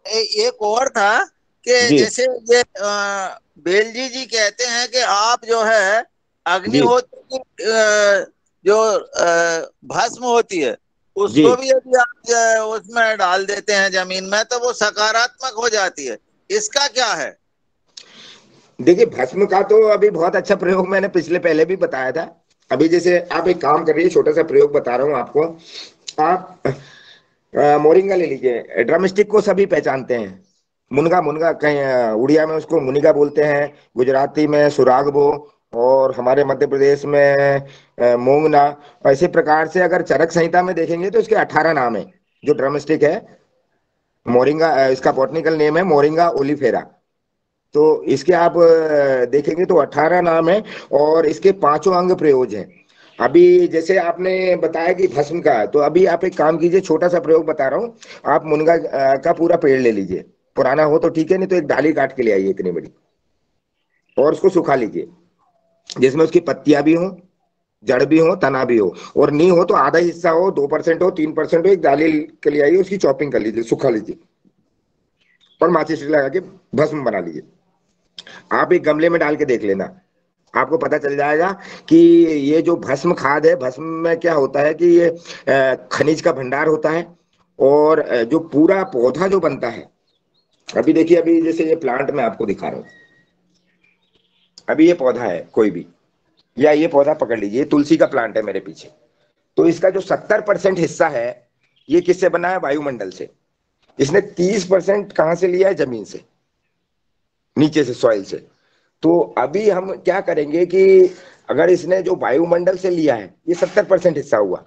एक और था कि जी जैसे ये बेलजी जी कहते हैं कि आप जो है जी अग्निहोत्र की जो भस्म होती है जी। उसको भी यदि आप उसमें डाल देते हैं जमीन में तो वो सकारात्मक हो जाती है, इसका क्या है? देखिए, भस्म का तो अभी बहुत अच्छा प्रयोग मैंने पहले भी बताया था। अभी जैसे आप एक काम करिए, छोटा सा प्रयोग बता रहा हूँ आपको। आप मोरिंगा ले लीजिए। ड्रमस्टिक को सभी पहचानते हैं। मुनगा, मुनगा कहीं उड़िया में उसको मुनिगा बोलते हैं, गुजराती में सुरागबो, और हमारे मध्य प्रदेश में मोंगना। ऐसे प्रकार से अगर चरक संहिता में देखेंगे तो इसके 18 नाम है। जो ड्रमस्टिक है मोरिंगा, इसका बॉटनिकल नेम है मोरिंगा ओलिफेरा। तो इसके आप देखेंगे तो 18 नाम है और इसके 5 अंग प्रयोज हैं। अभी जैसे आपने बताया कि भस्म का है, तो अभी आप एक काम कीजिए, छोटा सा प्रयोग बता रहा हूँ। आप मुनगा का पूरा पेड़ ले लीजिए, पुराना हो तो ठीक है, नहीं तो एक डाली काट के ले आइए इतनी बड़ी, और उसको सुखा लीजिए, जिसमें उसकी पत्तियां भी हो, जड़ भी हो, तना भी हो, और नहीं हो तो आधा हिस्सा हो, 2% हो, 3% हो, एक डाली के ले आइए, उसकी चॉपिंग कर लीजिए, सुखा लीजिए, और माचिस लगा के भस्म बना लीजिए। आप एक गमले में डाल के देख लेना, आपको पता चल जाएगा कि ये जो भस्म खाद है, भस्म में क्या होता है कि ये खनिज का भंडार होता है, और जो पूरा पौधा जो बनता है। अभी देखिए, अभी जैसे ये प्लांट मैं आपको दिखा रहा हूँ। अभी ये पौधा है कोई भी, या ये पौधा पकड़ लीजिए, ये तुलसी का प्लांट है मेरे पीछे। तो इसका जो 70% हिस्सा है ये किससे बना है? वायुमंडल से। इसने 30% कहां से लिया है? जमीन से, नीचे से, सॉइल से। तो अभी हम क्या करेंगे कि अगर इसने जो वायुमंडल से लिया है ये 70% हिस्सा हुआ,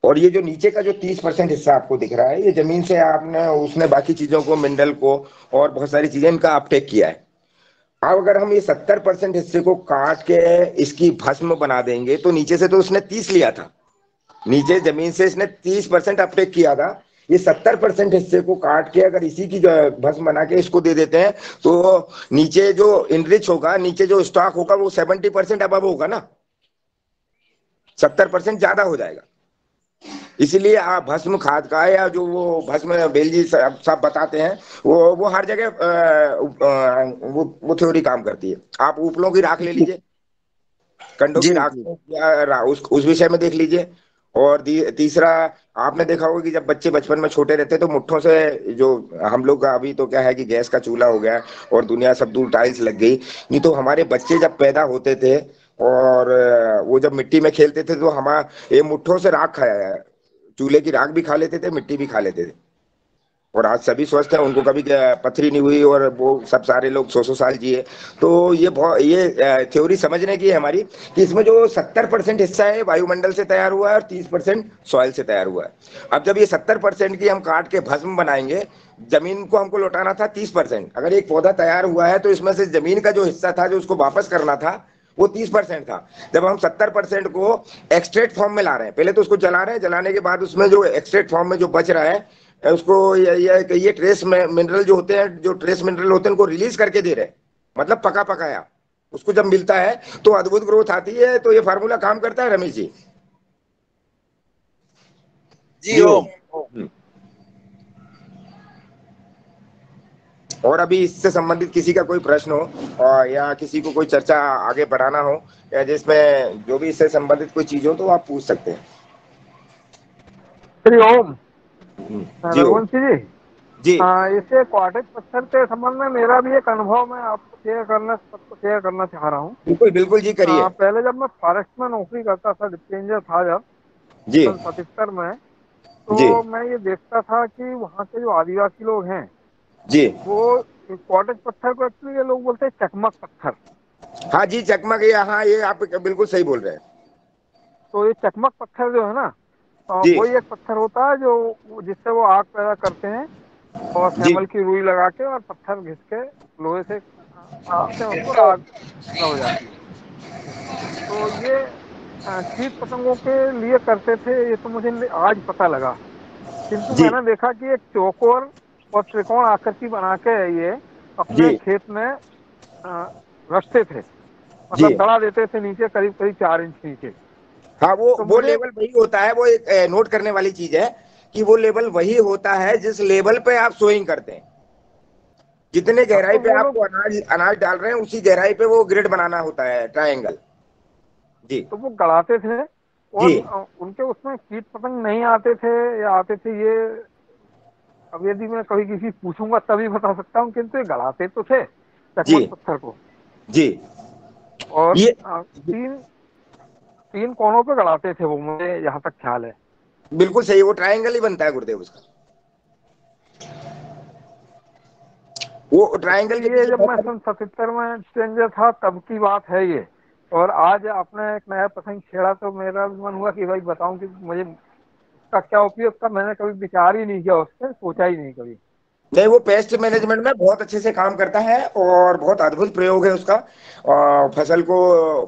और ये जो नीचे का जो 30% हिस्सा आपको दिख रहा है ये जमीन से आपने उसने बाकी चीजों को, मिनरल को और बहुत सारी चीजें इनका अपटेक किया है। अब अगर हम ये 70% हिस्से को काट के इसकी भस्म बना देंगे तो नीचे से तो उसने 30 लिया था, नीचे जमीन से इसने 30% अपटेक किया था। ये 70% हिस्से को काट के अगर इसी की जो भस्म बना के इसको दे देते हैं तो नीचे जो इनरिच होगा, नीचे जो स्टॉक होगा वो 70% अब होगा ना, 70% ज्यादा हो जाएगा। इसीलिए आप भस्म खाद का, या जो वो भस्म बेलजी सब बताते हैं, वो हर जगह वो थ्योरी काम करती है। आप उपलों की राख ले लीजिए, कंडों जी की राख जी। या उस विषय में देख लीजिए। और तीसरा, आपने देखा होगा कि जब बच्चे बचपन में छोटे रहते हैं तो मुट्ठों से, जो हम लोग का अभी तो क्या है कि गैस का चूल्हा हो गया और दुनिया सब दूर टाइल्स लग गई, नहीं तो हमारे बच्चे जब पैदा होते थे और वो जब मिट्टी में खेलते थे तो हमारे ये मुट्ठों से राख खाया है, चूल्हे की राख भी खा लेते थे, मिट्टी भी खा लेते थे, और आज सभी स्वस्थ हैं, उनको कभी पथरी नहीं हुई, और वो सब सारे लोग 100-100 साल जिए। तो ये थ्योरी समझने की है हमारी, कि इसमें जो 70% हिस्सा है वायुमंडल से तैयार हुआ है और 30% सॉइल से तैयार हुआ है। अब जब ये 70% की हम काट के भस्म बनाएंगे, जमीन को हमको लौटाना था 30%। अगर एक पौधा तैयार हुआ है तो इसमें से जमीन का जो हिस्सा था जो उसको वापस करना था वो 30% था। जब हम 70% को एक्सट्रैक्ट फॉर्म में ला रहे हैं, पहले तो उसको जला रहे हैं, जलाने के बाद उसमें जो एक्सट्रैक्ट फॉर्म में जो बच रहा है उसको ये ट्रेस मिनरल जो होते हैं, जो ट्रेस मिनरल होते हैं उनको रिलीज करके दे रहे हैं, मतलब पका पकाया उसको जब मिलता है तो अद्भुत ग्रोथ आती है। तो ये फार्मूला काम करता है रमेश जी। जी जी हो। ओम। और अभी इससे संबंधित किसी का कोई प्रश्न हो या किसी को कोई चर्चा आगे बढ़ाना हो, या जिसमें जो भी इससे संबंधित कोई चीज हो तो आप पूछ सकते हैं। श्री ओम। जी हो। रघुवंशी जी, जी इसे क्वार्टेज पत्थर के संबंध में मेरा भी एक अनुभव मैं आपको सबको शेयर करना चाह रहा हूँ। बिल्कुल बिल्कुल जी, करिए। पहले जब मैं फॉरेस्ट में नौकरी करता था, डिस्पेंजर था जब जी 77 में, जी तो मैं ये देखता था कि वहाँ के जो आदिवासी लोग हैं जी। वो क्वार्टेज पत्थर को एक्चुअली ये लोग बोलते हैं चकमक पत्थर। हाँ जी, चकमक, ये हाँ, ये आप बिल्कुल सही बोल रहे हैं। तो ये चकमक पत्थर जो है ना, जी वही एक पत्थर होता है जो जिससे वो आग पैदा करते हैं, और जी सैमल की रुई लगा के और पत्थर घिस के लोहे से खींचते हैं उसको, और आग पैदा हो जाती है। तो ये कीट पतंगों के लिए करते थे, ये तो मुझे आज पता लगा। किंतु जी मैंने देखा कि एक चौकोर और त्रिकोण आकृति बना के ये अपने जी खेत में अ, रखते थे, जी। मतलब दड़ा देते थे नीचे, करीब करीब 4 इंच नीचे। हाँ, वो तो वो मुझे लेवल वही होता है। वो एक नोट करने वाली चीज है कि वो लेवल वही होता है जिस लेवल पे आप सोइंग करते हैं। जितने हाँ, गहराई तो पे वो लोग, आपको अनाज अनाज डाल रहे हैं उसी गहराई पे वो ग्रिड बनाना होता है, ट्रायंगल। जी तो वो गड़ाते थे। जी। और उनके उसमें कीट पतंग नहीं आते थे या आते थे, ये अब यदि मैं कभी किसी से पूछूंगा तभी बता सकता हूँ, किंतु ये गड़ाते तो थे जी चकमक पत्थर को। जी। और ये तीन तीन कोनों पे गड़ाते थे वो, मुझे यहाँ तक ख्याल है। बिल्कुल सही, वो ट्रायंगल ही बनता है गुरुदेव उसका। वो ट्रायंगल तो के ये पीछे जब बहुत मैं सारी। सन 77 में स्ट्रेंजर था तब की बात है ये। और आज आपने एक नया प्रसंग छेड़ा तो मेरा भी मन हुआ कि भाई बताऊं कि मुझे इसका क्या उपयोग था। मैंने कभी विचार ही नहीं किया, उस पर सोचा ही नहीं कभी। नहीं, वो पेस्ट मैनेजमेंट में बहुत अच्छे से काम करता है और बहुत अद्भुत प्रयोग है उसका, फसल को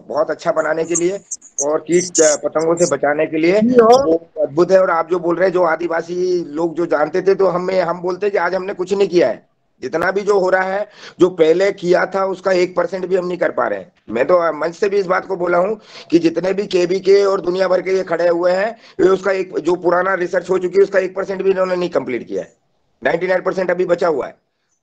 बहुत अच्छा बनाने के लिए और कीट पतंगों से बचाने के लिए। जी हो। वो अद्भुत है। और आप जो बोल रहे हैं, जो आदिवासी लोग जो जानते थे, तो हम बोलते हैं कि आज हमने कुछ नहीं किया है। जितना भी जो हो रहा है, जो पहले किया था उसका 1% भी हम नहीं कर पा रहे हैं। मैं तो मंच से भी इस बात को बोला हूं कि जितने भी केबी के और दुनिया भर के ये खड़े हुए हैं, वे उसका एक जो पुराना रिसर्च हो चुकी है उसका 1% भी इन्होंने नहीं कंप्लीट किया है। 99% अभी बचा हुआ है।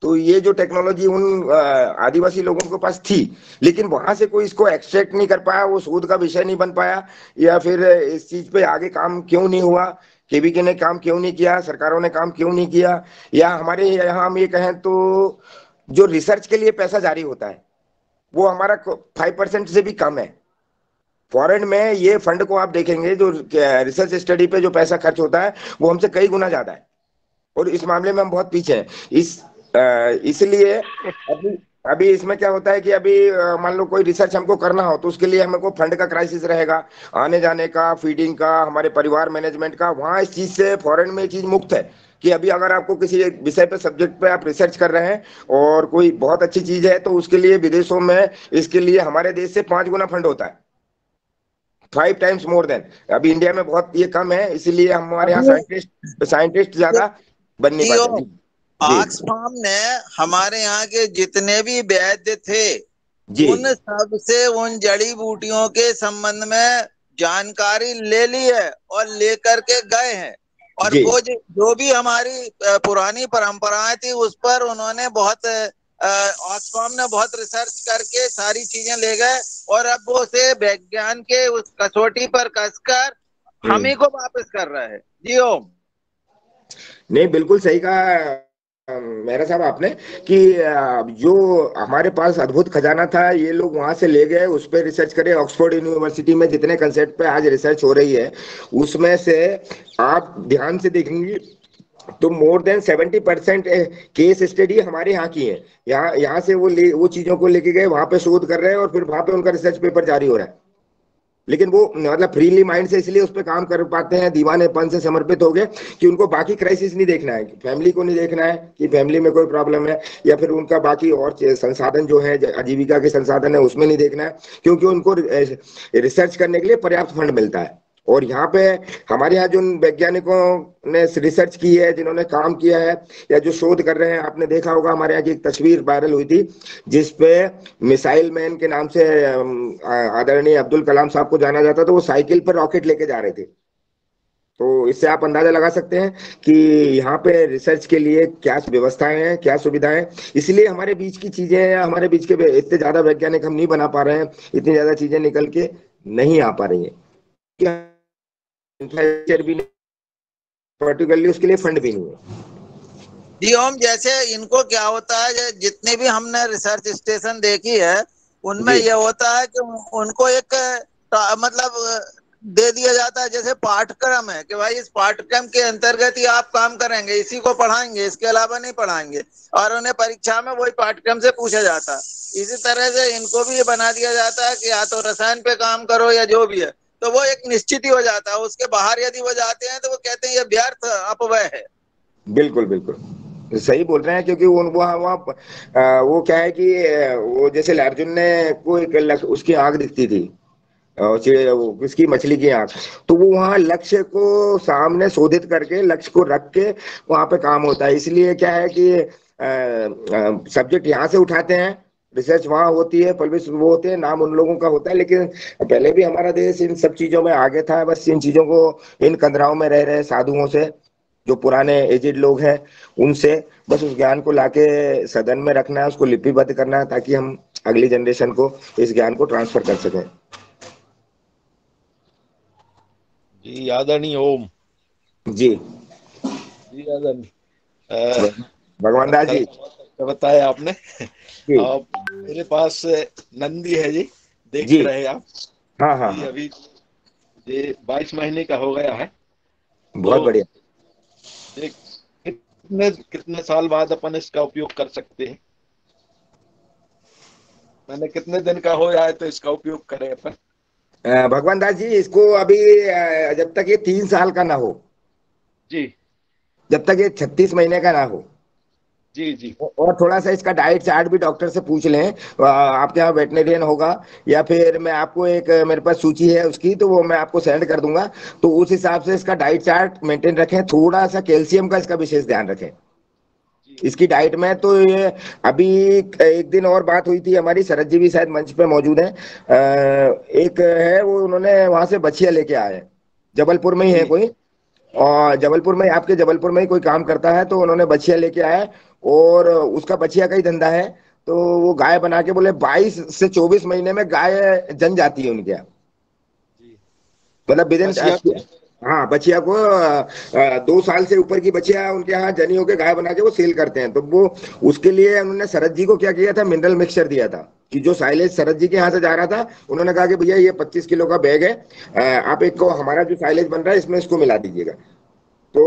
तो ये जो टेक्नोलॉजी उन आदिवासी लोगों के पास थी, लेकिन वहां से कोई इसको एक्सट्रैक्ट नहीं कर पाया, वो शोध का विषय नहीं बन पाया, या फिर इस चीज पे आगे काम क्यों नहीं हुआ, केबीके ने काम क्यों नहीं किया, सरकारों ने काम क्यों नहीं किया, या हमारे यहाँ हम ये कहें तो जो रिसर्च के लिए पैसा जारी होता है वो हमारा 5% से भी कम है। फॉरेन में ये फंड को आप देखेंगे, जो रिसर्च स्टडी पे जो पैसा खर्च होता है वो हमसे कई गुना ज्यादा है। और इस मामले में हम बहुत पीछे हैं। इसलिए एक अभी अभी इसमें क्या होता है कि अभी मान लो कोई रिसर्च हमको करना हो तो उसके लिए हमको फंड का क्राइसिस रहेगा, आने जाने का, फीडिंग का, हमारे परिवार मैनेजमेंट का। वहाँ इस चीज से, फॉरेन में ये चीज मुक्त है कि अभी अगर आपको किसी एक विषय पे, सब्जेक्ट पे आप रिसर्च कर रहे हैं और कोई बहुत अच्छी चीज है, तो उसके लिए विदेशों में इसके लिए हमारे देश से 5 गुना फंड होता है, 5 टाइम्स मोर देन। अभी इंडिया में बहुत ये कम है, इसीलिए हमारे यहाँ अभी साइंटिस्ट साइंटिस्ट ज्यादा बन नहीं जी पाते। हो। जी जी ऑक्सफार्म ने हमारे यहाँ के जितने भी वैद्य थे जी उन सब से उन जड़ी बूटियों के संबंध में जानकारी ले ली है और लेकर के गए हैं। और जी वो जो भी हमारी पुरानी परंपराएं थी उस पर उन्होंने बहुत ऑक्सफार्म ने बहुत रिसर्च करके सारी चीजें ले गए। और अब वो उसे विज्ञान के उस कसौटी पर कसकर हम हम्म। ही को वापस कर रहा है। जी ओम। नहीं, बिल्कुल सही कहा मेहरा साहब आपने कि जो हमारे पास अद्भुत खजाना था, ये लोग वहां से ले गए, उस पर रिसर्च करे। ऑक्सफोर्ड यूनिवर्सिटी में जितने कंसेप्ट पे आज रिसर्च हो रही है, उसमें से आप ध्यान से देखेंगे तो मोर देन 70% केस स्टडी हमारे यहाँ की है। यहाँ से वो चीजों को लेके गए, वहां पे शोध कर रहे हैं और फिर वहां पे उनका रिसर्च पेपर जारी हो रहा है। लेकिन वो मतलब फ्रीली माइंड से इसलिए उस पर काम कर पाते हैं, दीवानेपन से समर्पित हो गए, कि उनको बाकी क्राइसिस नहीं देखना है, फैमिली को नहीं देखना है कि फैमिली में कोई प्रॉब्लम है, या फिर उनका बाकी और संसाधन जो है, आजीविका के संसाधन है, उसमें नहीं देखना है, क्योंकि उनको रिसर्च करने के लिए पर्याप्त फंड मिलता है। और यहाँ पे हमारे यहाँ जो वैज्ञानिकों ने रिसर्च की है, जिन्होंने काम किया है या जो शोध कर रहे हैं, आपने देखा होगा हमारे यहाँ की एक तस्वीर वायरल हुई थी जिसपे मिसाइल मैन के नाम से आदरणीय अब्दुल कलाम साहब को जाना जाता, तो वो साइकिल पर रॉकेट लेके जा रहे थे। तो इससे आप अंदाजा लगा सकते हैं कि यहाँ पे रिसर्च के लिए क्या व्यवस्थाएं हैं, क्या सुविधाएं हैं। इसलिए हमारे बीच की चीजें, हमारे बीच के इतने ज्यादा वैज्ञानिक हम नहीं बना पा रहे हैं, इतनी ज्यादा चीजें निकल के नहीं आ पा रही है, इंफ्रास्ट्रक्चर भी नहीं, पर्टिकुलरली उसके लिए फंड भी नहीं है। जी ओम, जैसे इनको क्या होता है, जितने भी हमने रिसर्च स्टेशन देखी है उनमें जी यह होता है कि उनको एक मतलब दे दिया जाता है, जैसे पाठ्यक्रम है कि भाई इस पाठ्यक्रम के अंतर्गत ही आप काम करेंगे, इसी को पढ़ाएंगे, इसके अलावा नहीं पढ़ाएंगे। और उन्हें परीक्षा में वही पाठ्यक्रम से पूछा जाता है। इसी तरह से इनको भी ये बना दिया जाता है कि या तो रसायन पे काम करो या जो भी है, तो वो एक निश्चित ही हो जाता है। उसके बाहर यदि वो जाते हैं तो वो कहते हैं ये व्यर्थ अपव्यय है। बिल्कुल बिल्कुल सही बोल रहे हैं, क्योंकि वहाँ वहाँ वो क्या है कि वो जैसे अर्जुन ने को एक उसकी आग दिखती थी, किसकी, मछली की आंख। तो वो वहाँ लक्ष्य को सामने शोधित करके, लक्ष्य को रख के वहां पे काम होता है। इसलिए क्या है कि सब्जेक्ट यहाँ से उठाते हैं, रिसर्च वहां होती है, पब्लिश वो होते हैं, नाम उन लोगों का होता है। लेकिन पहले भी हमारा देश इन सब चीजों में आगे था, बस इन चीजों को, इन कंदराओं में रह रहे साधुओं से, जो पुराने एजेड लोग हैं उनसे बस उस ज्ञान को लाके सदन में रखना है, उसको लिपिबद्ध करना है, ताकि हम अगली जनरेशन को इस ज्ञान को ट्रांसफर कर सकें। जी आदरणीय ओम। जी जी आदरणीय, भगवान दास जी। अच्छा बताया आपने। जी अब मेरे पास नंदी है जी, देख जी। रहे हैं आप। हाँ हाँ जी हाँ, अभी ये 22 महीने का हो गया है। बहुत तो बढ़िया। ये कितने कितने साल बाद अपन इसका उपयोग कर सकते हैं? मैंने कितने दिन का हो जाए तो इसका उपयोग करें अपन? भगवान दास जी, इसको अभी जब तक ये 3 साल का ना हो, जी जब तक ये 36 महीने का ना हो, जी जी और थोड़ा सा इसका डाइट चार्ट भी डॉक्टर से पूछ लें। आपके यहाँ वेटनेरियन होगा, या फिर मैं आपको एक, मेरे पास सूची है उसकी, तो वो मैं आपको सेंड कर दूंगा। तो उस हिसाब से इसका डाइट चार्ट मेंटेन रखें, थोड़ा सा कैल्शियम का इसका विशेष ध्यान रखें जी इसकी डाइट में। तो ये अभी एक दिन और बात हुई थी हमारी, शरद जी भी शायद मंच पे मौजूद है। एक है वो, उन्होंने वहां से बछिया लेके आए, जबलपुर में ही है जी कोई, और जबलपुर में, आपके जबलपुर में ही कोई काम करता है, तो उन्होंने बछिया लेके आए, और उसका बछिया का ही धंधा है। तो वो गाय बना के बोले 22 से 24 महीने में गाय जन जाती है उनके यहाँ, जी। मतलब विदिन। बसिया को। हाँ, बछिया को 2 साल से ऊपर की बछिया उनके यहाँ जनी होके गाय बना के वो सेल करते हैं। तो वो, उसके लिए उन्होंने शरद जी को क्या किया था, मिनरल मिक्सचर दिया था, कि जो साइलेज शरद जी के यहाँ से जा रहा था, उन्होंने कहा कि भैया ये 25 किलो का बैग है, आप एक को हमारा जो साइलेज बन रहा है इसमें इसको मिला दीजिएगा। तो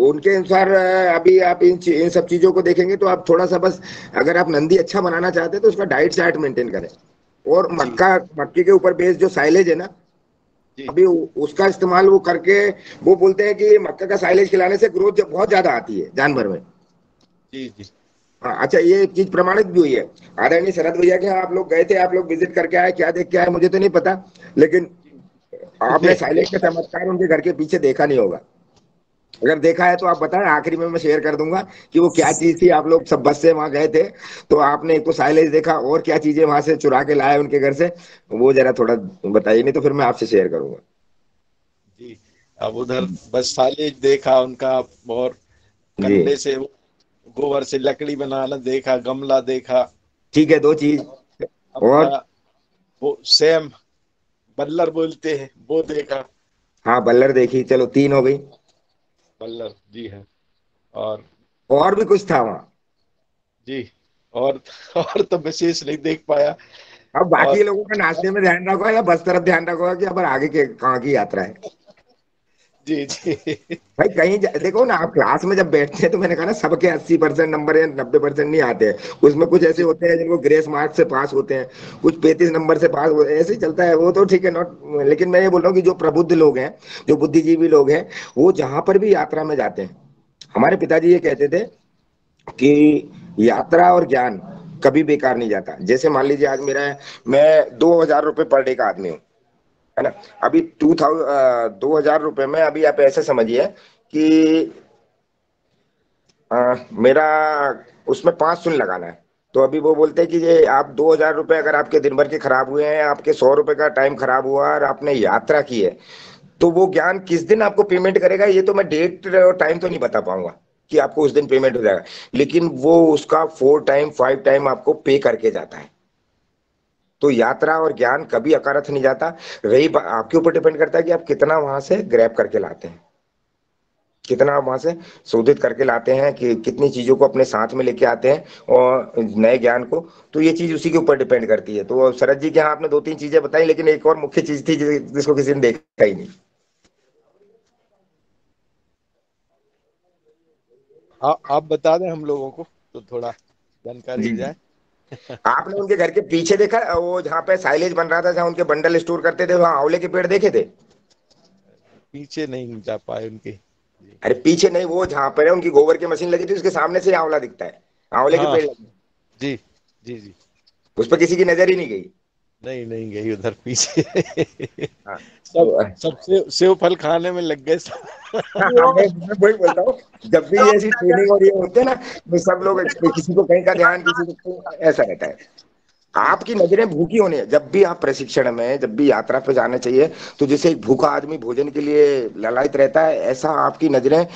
उनके अनुसार अभी आप इन सब चीजों को देखेंगे तो आप थोड़ा सा बस, अगर आप नंदी अच्छा बनाना चाहते हैं तो उसका डाइट चार्ट मेंटेन करें। और जी मक्के के ऊपर बेस्ड जो साइलेज है ना, जी अभी उसका इस्तेमाल वो करके, वो बोलते हैं कि मक्का का साइलेज खिलाने से ग्रोथ बहुत ज्यादा आती है जानवर में। जी जी हाँ, अच्छा, ये एक चीज प्रमाणित भी हुई है। आदरणीय शरद भैया के यहाँ आप लोग गए थे, आप लोग विजिट करके आए, क्या देख के आए मुझे तो नहीं पता, लेकिन आपने साइलेज का चमत्कार उनके घर के पीछे देखा नहीं होगा। अगर देखा है तो आप बताएं, आखिरी में मैं शेयर कर दूंगा कि वो क्या चीज थी। आप लोग सब बस से वहां गए थे, तो आपने एक तो साइलेज देखा, और क्या चीजें वहां से चुरा के लाए उनके घर से, वो जरा थोड़ा बताइए, नहीं तो फिर मैं आपसे शेयर करूंगा। जी। अब उधर बस साले देखा उनका, और जी कंडे से गोबर से लकड़ी बनाना देखा, गमला देखा। ठीक है, 2 चीज। अपना और वो सेम बल्लर बोलते हैं वो देखा। हाँ, बल्लर देखी, चलो 3 हो गई। बल्लर जी है। और और भी कुछ था वहां? जी, और और तो विशेष नहीं देख पाया। अब बाकी और लोगों का नाचने में ध्यान रखो, या बस तरफ ध्यान रखो, कि अब आगे के कहाँ की यात्रा है। जी जी भाई कहीं देखो ना, आप क्लास में जब बैठते हैं तो मैंने कहा ना, सबके 80% नंबर या 90% नहीं आते हैं, उसमें कुछ ऐसे जी होते हैं जिनको ग्रेस मार्क से पास होते हैं, कुछ 35 नंबर से पास होते हैं, ऐसे ही चलता है वो तो, ठीक है, नॉट। लेकिन मैं ये बोल रहा हूँ कि जो प्रबुद्ध लोग हैं, जो बुद्धिजीवी लोग हैं, वो जहां पर भी यात्रा में जाते हैं, हमारे पिताजी ये कहते थे कि यात्रा और ज्ञान कभी बेकार नहीं जाता। जैसे मान लीजिए आज मेरा, मैं 2,000 रुपये पर डे का आदमी हूँ, है ना। अभी 2,000 रुपये में, अभी आप ऐसे समझिए कि मेरा उसमें 5 शून्य लगाना है। तो अभी वो बोलते हैं कि ये आप 2,000 रुपये, अगर आपके दिन भर के खराब हुए हैं, आपके 100 रुपए का टाइम खराब हुआ और आपने यात्रा की है, तो वो ज्ञान किस दिन आपको पेमेंट करेगा, ये तो मैं डेट और टाइम तो नहीं बता पाऊंगा कि आपको उस दिन पेमेंट हो जाएगा, लेकिन वो उसका 4 टाइम 5 टाइम आपको पे करके जाता है। तो यात्रा और ज्ञान कभी अकारथ नहीं जाता। आपके ऊपर डिपेंड करता है कि आप कितना वहां से ग्रैब करके लाते हैं, कितना आप वहां से शोधित करके लाते हैं, कि कितनी चीजों को अपने साथ में लेके आते हैं, और नए ज्ञान को। तो ये चीज उसी के ऊपर डिपेंड करती है। तो शरद जी के यहाँ आपने 2-3 चीजें बताई, लेकिन एक और मुख्य चीज थी जिसको किसी ने देखा ही नहीं। आप बता दें हम लोगों को तो थोड़ा जानकारी जी हो जी। जाए। आपने उनके घर के पीछे देखा, वो जहाँ पे साइलेज बन रहा था, जहाँ उनके बंडल स्टोर करते थे, वहाँ आंवले के पेड़ देखे थे? पीछे नहीं जा पाए उनके। जी अरे पीछे नहीं, वो जहाँ पर है उनकी गोबर की मशीन लगी थी, उसके सामने से आंवला दिखता है, आंवले के हाँ पेड़ लगे, जी जी जी उस पर किसी की नजर ही नहीं गई। नहीं नहीं गई उधर पीछे। हाँ सब तो सब सेव फल खाने में लग गए सब। हाँ, मैं वही बोलता हूँ, जब भी ऐसी ट्रेनिंग और ये होते हैं ना, तो सब लोग किसी को कहीं का ध्यान, किसी को ऐसा रहता है। आपकी नजरें भूखी होनी है जब भी आप प्रशिक्षण में, जब भी यात्रा पे जाना चाहिए। तो जैसे एक भूखा आदमी भोजन के लिए ललायत रहता है, ऐसा आपकी नजरें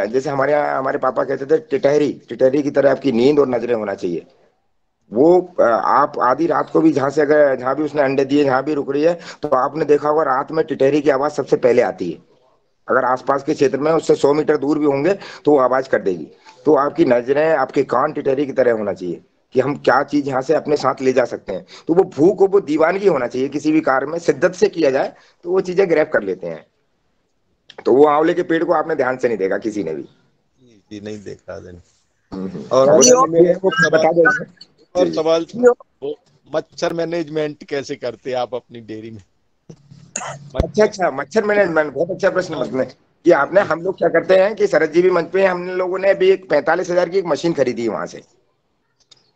जैसे हमारे यहाँ हमारे पापा कहते थे, टिटहरी टिटहरी की तरह आपकी नींद और नजरें होना चाहिए। वो आप आधी रात को भी जहां से, अगर जहां भी उसने अंडे दिए, जहां भी रुक रही है, तो आपने देखा होगा रात में टिटहरी की आवाज सबसे पहले आती है। अगर आसपास के क्षेत्र में उससे 100 मीटर दूर भी होंगे तो वो आवाज कर देगी। तो आपकी नजरें, आपके कान टिटहरी की तरह होना चाहिए कि हम क्या चीज यहाँ से अपने साथ ले जा सकते हैं। तो वो भूख, वो दीवानगी होना चाहिए, किसी भी कार्य में शिद्दत से किया जाए तो वो चीजें ग्रैब कर लेते हैं। तो वो आंवले के पेड़ को आपने ध्यान से नहीं देखा किसी ने भी। जी नहीं देखा दिन। और और वो यो, ये है, वो सवाल बता देंगे। और जी जी। सवाल था, यो, वो मच्छर मैनेजमेंट कैसे करते आप अपनी डेयरी में? अच्छा मच्छर। अच्छा, मच्छर मैनेजमेंट बहुत अच्छा प्रश्न हाँ मतलब कि आपने। हम लोग क्या करते हैं कि शरद जी भी मंच पे, हम लोगों ने अभी एक 45,000 की एक मशीन खरीदी है वहां से।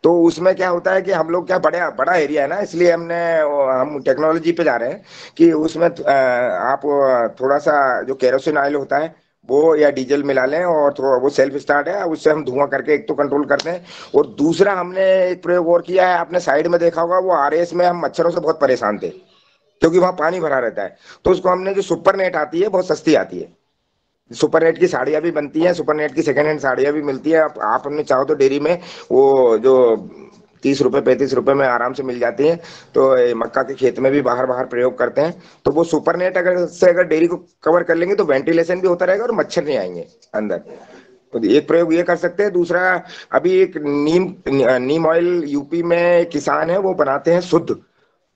तो उसमें क्या होता है कि हम लोग क्या, बड़ा बड़ा एरिया है ना, इसलिए हम टेक्नोलॉजी पे जा रहे हैं कि उसमें आप थोड़ा सा जो केरोसिन ऑयल होता है वो या डीजल मिला लें, और थोड़ा वो सेल्फ स्टार्ट है, उससे हम धुआं करके एक तो कंट्रोल करते हैं। और दूसरा हमने एक प्रयोग और किया है, आपने साइड में देखा होगा, वो आरएस में हम मच्छरों से बहुत परेशान थे क्योंकि वहां पानी भरा रहता है। तो उसको हमने, जो सुपर नेट आती है बहुत सस्ती आती है, सुपर नेट की साड़ियां भी बनती हैं, सुपर नेट की सेकंड हैंड साड़ियां भी मिलती है। आप हमने चाहो तो डेयरी में वो जो 30 रुपए 35 रुपए में आराम से मिल जाती हैं। तो मक्का के खेत में भी बाहर बाहर प्रयोग करते हैं। तो वो सुपर नेट अगर डेयरी को कवर कर लेंगे तो वेंटिलेशन भी होता रहेगा और मच्छर नहीं आएंगे अंदर। तो एक प्रयोग ये कर सकते हैं। दूसरा, अभी एक नीम नीम ऑयल यूपी में किसान है वो बनाते हैं शुद्ध।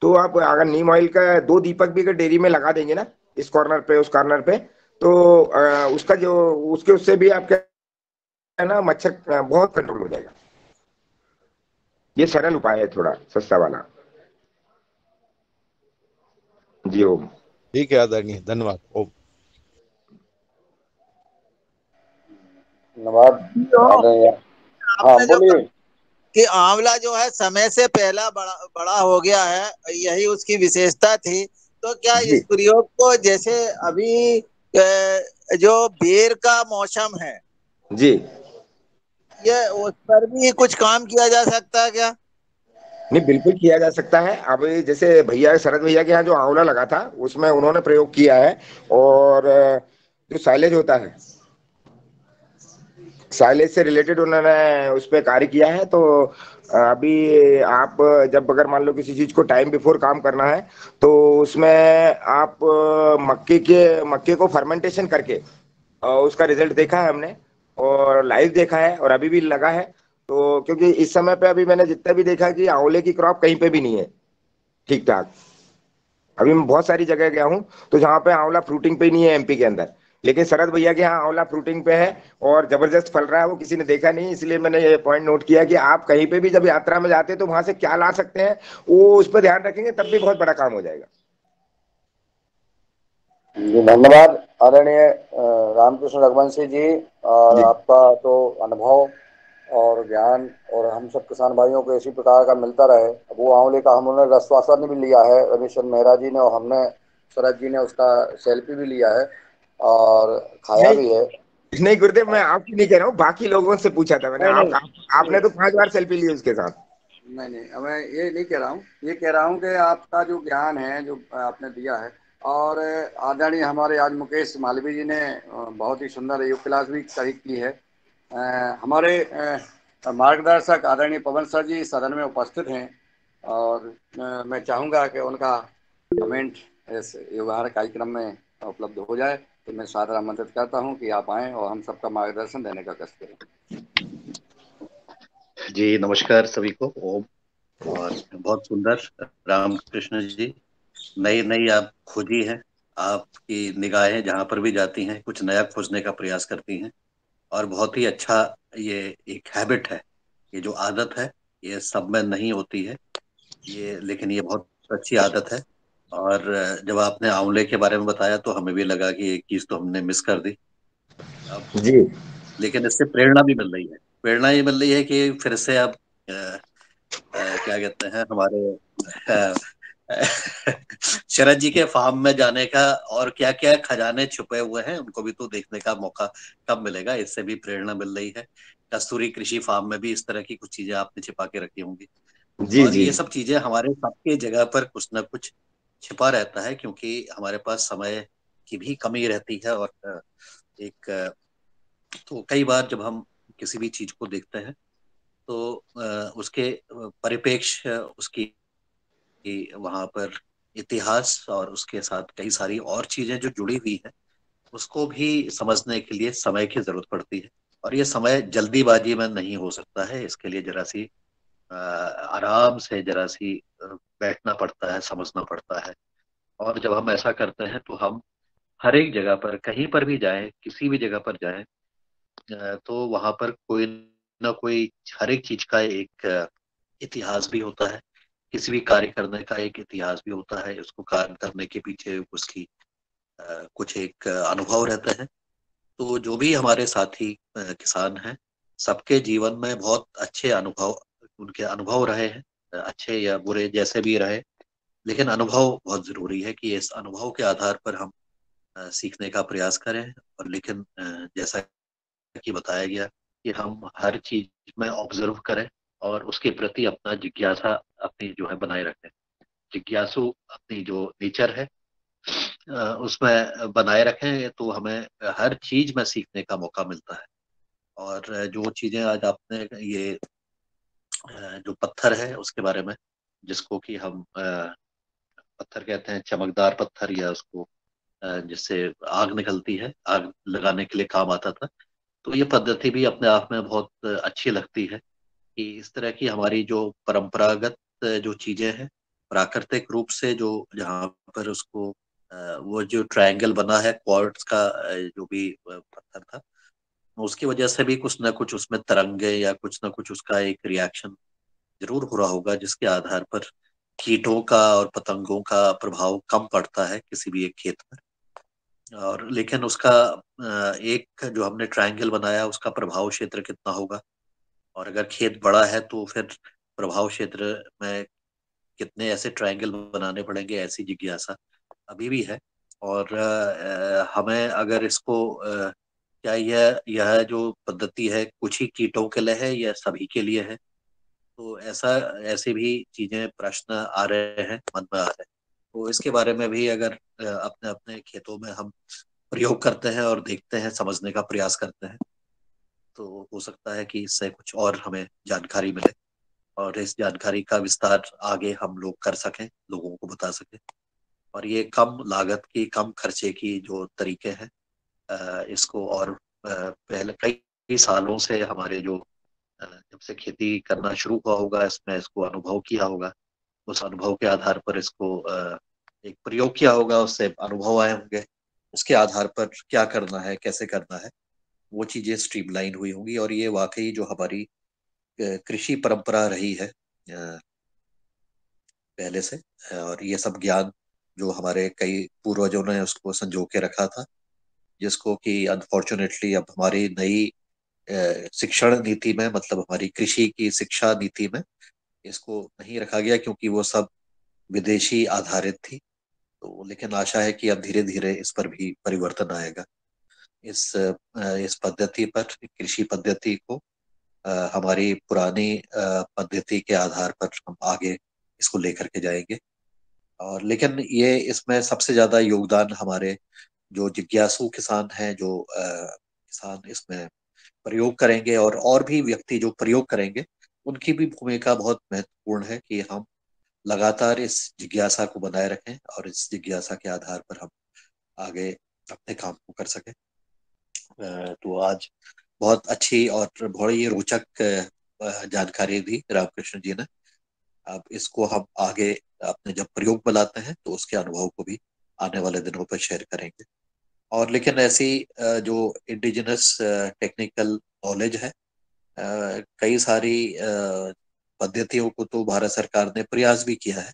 तो आप अगर नीम ऑयल का 2 दीपक भी अगर डेयरी में लगा देंगे ना, इस कॉर्नर पे उस कॉर्नर पे, तो उसका जो, उसके उससे भी आपका है ना, मच्छर बहुत कंट्रोल हो जाएगा। ये सरल उपाय है, थोड़ा सस्ता वाला। जी ओम। ठीक है आदरणीय, धन्यवाद। ओम। धन्यवाद यो, आदरणीय। हाँ आपने जो बोलिए। कहा कि आंवला जो है समय से पहला बड़ा बड़ा हो गया है, यही उसकी विशेषता थी। तो क्या जी इस प्रयोग को, जैसे अभी जो बेर का मौसम है, जी। ये उस पर भी कुछ काम किया जा सकता है क्या? नहीं, बिल्कुल किया जा सकता है। अब जैसे भैया, शरद भैया के यहाँ जो आंवला लगा था उसमें उन्होंने प्रयोग किया है। और जो साइलेज होता है, साइलेज से रिलेटेड उन्होंने उस पर कार्य किया है। तो अभी आप जब अगर मान लो किसी चीज को टाइम बिफोर काम करना है, तो उसमें आप मक्के को फर्मेंटेशन करके उसका रिजल्ट देखा है हमने, और लाइव देखा है, और अभी भी लगा है। तो क्योंकि इस समय पे अभी मैंने जितना भी देखा कि आंवले की क्रॉप कहीं पे भी नहीं है ठीक ठाक। अभी मैं बहुत सारी जगह गया हूँ तो जहाँ पे आंवला फ्रूटिंग पे ही नहीं है एमपी के अंदर, लेकिन शरद भैया के यहाँ आंवला फ्रूटिंग पे है और जबरदस्त फल रहा है। वो किसी ने देखा नहीं, इसलिए मैंने ये पॉइंट नोट किया कि आप कहीं पे भी जब यात्रा में जाते हैं तो वहां से क्या ला सकते हैं, वो उस पर ध्यान रखेंगे तब भी बहुत बड़ा काम हो जाएगा। जी धन्यवाद आदरणीय रामकृष्ण रघुवंशी जी। और जी आपका तो अनुभव और ज्ञान और हम सब किसान भाइयों को इसी प्रकार का मिलता रहे। वो आंवले का हम उन्होंने रसवासन भी लिया है, रविशंकर मेहरा जी ने और हमने, शरद जी ने उसका सेल्फी भी लिया है और खाया नहीं भी है। नहीं गुरुदेव, मैं आपकी नहीं कह रहा हूँ, बाकी लोगों से पूछा था मैंने। नहीं नहीं आपने तो 5 बार सेल्फी ली उसके साथ। नहीं नहीं, मैं ये नहीं कह रहा हूँ, ये कह रहा हूँ कि आपका जो ज्ञान है जो आपने दिया है। और आदरणीय हमारे आज मुकेश मालवीय जी ने बहुत ही सुंदर योग क्लास भी की है। हमारे मार्गदर्शक आदरणीय पवन सर जी सदन में उपस्थित हैं और मैं चाहूँगा कि उनका कमेंट इस योगाहार कार्यक्रम में उपलब्ध हो जाए। तो मैं सादर आमंत्रित करता हूँ कि आप आएँ और हम सबका मार्गदर्शन देने का कष्ट करें। जी नमस्कार सभी को। ओम। और बहुत सुंदर रामकृष्ण जी, नई नई आप खोजी है, आपकी निगाहें जहाँ पर भी जाती हैं कुछ नया खोजने का प्रयास करती हैं। और बहुत ही अच्छा, ये एक हैबिट है, ये जो आदत है ये सब में नहीं होती है ये, लेकिन ये बहुत अच्छी आदत है। और जब आपने आंवले के बारे में बताया तो हमें भी लगा कि एक चीज तो हमने मिस कर दी अब। जी लेकिन इससे प्रेरणा भी मिल रही है, प्रेरणा ये मिल रही है कि फिर से अब क्या कहते हैं हमारे शरद जी के फार्म में जाने का और क्या क्या खजाने छुपे हुए हैं उनको भी तो देखने का मौका कब मिलेगा। इससे भी प्रेरणा मिल रही है। कस्तूरी कृषि फार्म में भी इस तरह की कुछ चीजें आपने छिपा के रखी होंगी। जी और जी। ये सब चीजें हमारे सबके जगह पर कुछ ना कुछ छिपा रहता है, क्योंकि हमारे पास समय की भी कमी रहती है। और एक तो कई बार जब हम किसी भी चीज को देखते हैं तो उसके परिप्रेक्ष्य, उसकी वहां पर इतिहास और उसके साथ कई सारी और चीजें जो जुड़ी हुई है उसको भी समझने के लिए समय की जरूरत पड़ती है। और ये समय जल्दीबाजी में नहीं हो सकता है। इसके लिए जरा सी आराम से जरा सी बैठना पड़ता है, समझना पड़ता है। और जब हम ऐसा करते हैं तो हम हर एक जगह पर, कहीं पर भी जाएं, किसी भी जगह पर जाएं, तो वहां पर कोई ना कोई हर एक चीज का एक इतिहास भी होता है। किसी भी कार्य करने का एक इतिहास भी होता है। उसको कार्य करने के पीछे उसकी कुछ एक अनुभव रहता है। तो जो भी हमारे साथी किसान हैं, सबके जीवन में बहुत अच्छे अनुभव, उनके अनुभव रहे हैं, अच्छे या बुरे जैसे भी रहे। लेकिन अनुभव बहुत जरूरी है कि इस अनुभव के आधार पर हम सीखने का प्रयास करें। और लेकिन जैसा कि बताया गया कि हम हर चीज में ऑब्जर्व करें और उसके प्रति अपना जिज्ञासा अपनी जो है बनाए रखें। जिज्ञासु अपनी जो नेचर है उसमें बनाए रखें तो हमें हर चीज में सीखने का मौका मिलता है। और जो चीजें आज आपने ये जो पत्थर है उसके बारे में, जिसको कि हम पत्थर कहते हैं, चमकदार पत्थर, या उसको जिससे आग निकलती है, आग लगाने के लिए काम आता था। तो ये पद्धति भी अपने आप में बहुत अच्छी लगती है कि इस तरह की हमारी जो परंपरागत जो चीजें हैं, प्राकृतिक रूप से जो जहाँ पर उसको वो जो ट्रायंगल बना है क्वार्ट्ज का, जो भी पत्थर था, उसकी वजह से भी कुछ ना कुछ उसमें तरंगे या कुछ ना कुछ उसका एक रिएक्शन जरूर हो रहा होगा, जिसके आधार पर कीटों का और पतंगों का प्रभाव कम पड़ता है किसी भी एक खेत पर। और लेकिन उसका एक जो हमने ट्रायंगल बनाया उसका प्रभाव क्षेत्र कितना होगा, और अगर खेत बड़ा है तो फिर प्रभाव क्षेत्र में कितने ऐसे ट्रायंगल बनाने पड़ेंगे, ऐसी जिज्ञासा अभी भी है। और हमें अगर इसको क्या यह जो पद्धति है कुछ ही कीटों के लिए है या सभी के लिए है, तो ऐसे भी चीजें, प्रश्न आ रहे हैं, मन में आ रहे हैं। तो इसके बारे में भी अगर अपने अपने खेतों में हम प्रयोग करते हैं और देखते हैं, समझने का प्रयास करते हैं, तो हो सकता है कि इससे कुछ और हमें जानकारी मिले और इस जानकारी का विस्तार आगे हम लोग कर सकें, लोगों को बता सकें। और ये कम लागत की, कम खर्चे की जो तरीके हैं, इसको और पहले कई सालों से हमारे जो जब से खेती करना शुरू हुआ होगा, इसमें इसको अनुभव किया होगा, उस अनुभव के आधार पर इसको एक प्रयोग किया होगा, उससे अनुभव आए होंगे, उसके आधार पर क्या करना है, कैसे करना है, वो चीजें स्ट्रीमलाइन हुई होंगी। और ये वाकई जो हमारी कृषि परंपरा रही है पहले से, और ये सब ज्ञान जो हमारे कई पूर्वजों ने उसको संजो के रखा था, जिसको कि अनफॉर्चुनेटली अब हमारी नई शिक्षण नीति में, मतलब हमारी कृषि की शिक्षा नीति में इसको नहीं रखा गया, क्योंकि वो सब विदेशी आधारित थी। तो लेकिन आशा है कि अब धीरे धीरे इस पर भी परिवर्तन आएगा। इस पद्धति पर, कृषि पद्धति को हमारी पुरानी पद्धति के आधार पर हम आगे इसको लेकर के जाएंगे। और लेकिन ये इसमें सबसे ज्यादा योगदान हमारे जो जिज्ञासु किसान हैं, जो किसान इसमें प्रयोग करेंगे, और भी व्यक्ति जो प्रयोग करेंगे, उनकी भी भूमिका बहुत महत्वपूर्ण है कि हम लगातार इस जिज्ञासा को बनाए रखें और इस जिज्ञासा के आधार पर हम आगे अपने काम को कर सकें। तो आज बहुत अच्छी और बड़ी रोचक जानकारी दी रामकृष्ण जी ने। अब इसको हम आगे अपने जब प्रयोग में लाते हैं तो उसके अनुभव को भी आने वाले दिनों पर शेयर करेंगे। और लेकिन ऐसी जो इंडिजिनस टेक्निकल नॉलेज है, कई सारी पद्धतियों को तो भारत सरकार ने प्रयास भी किया है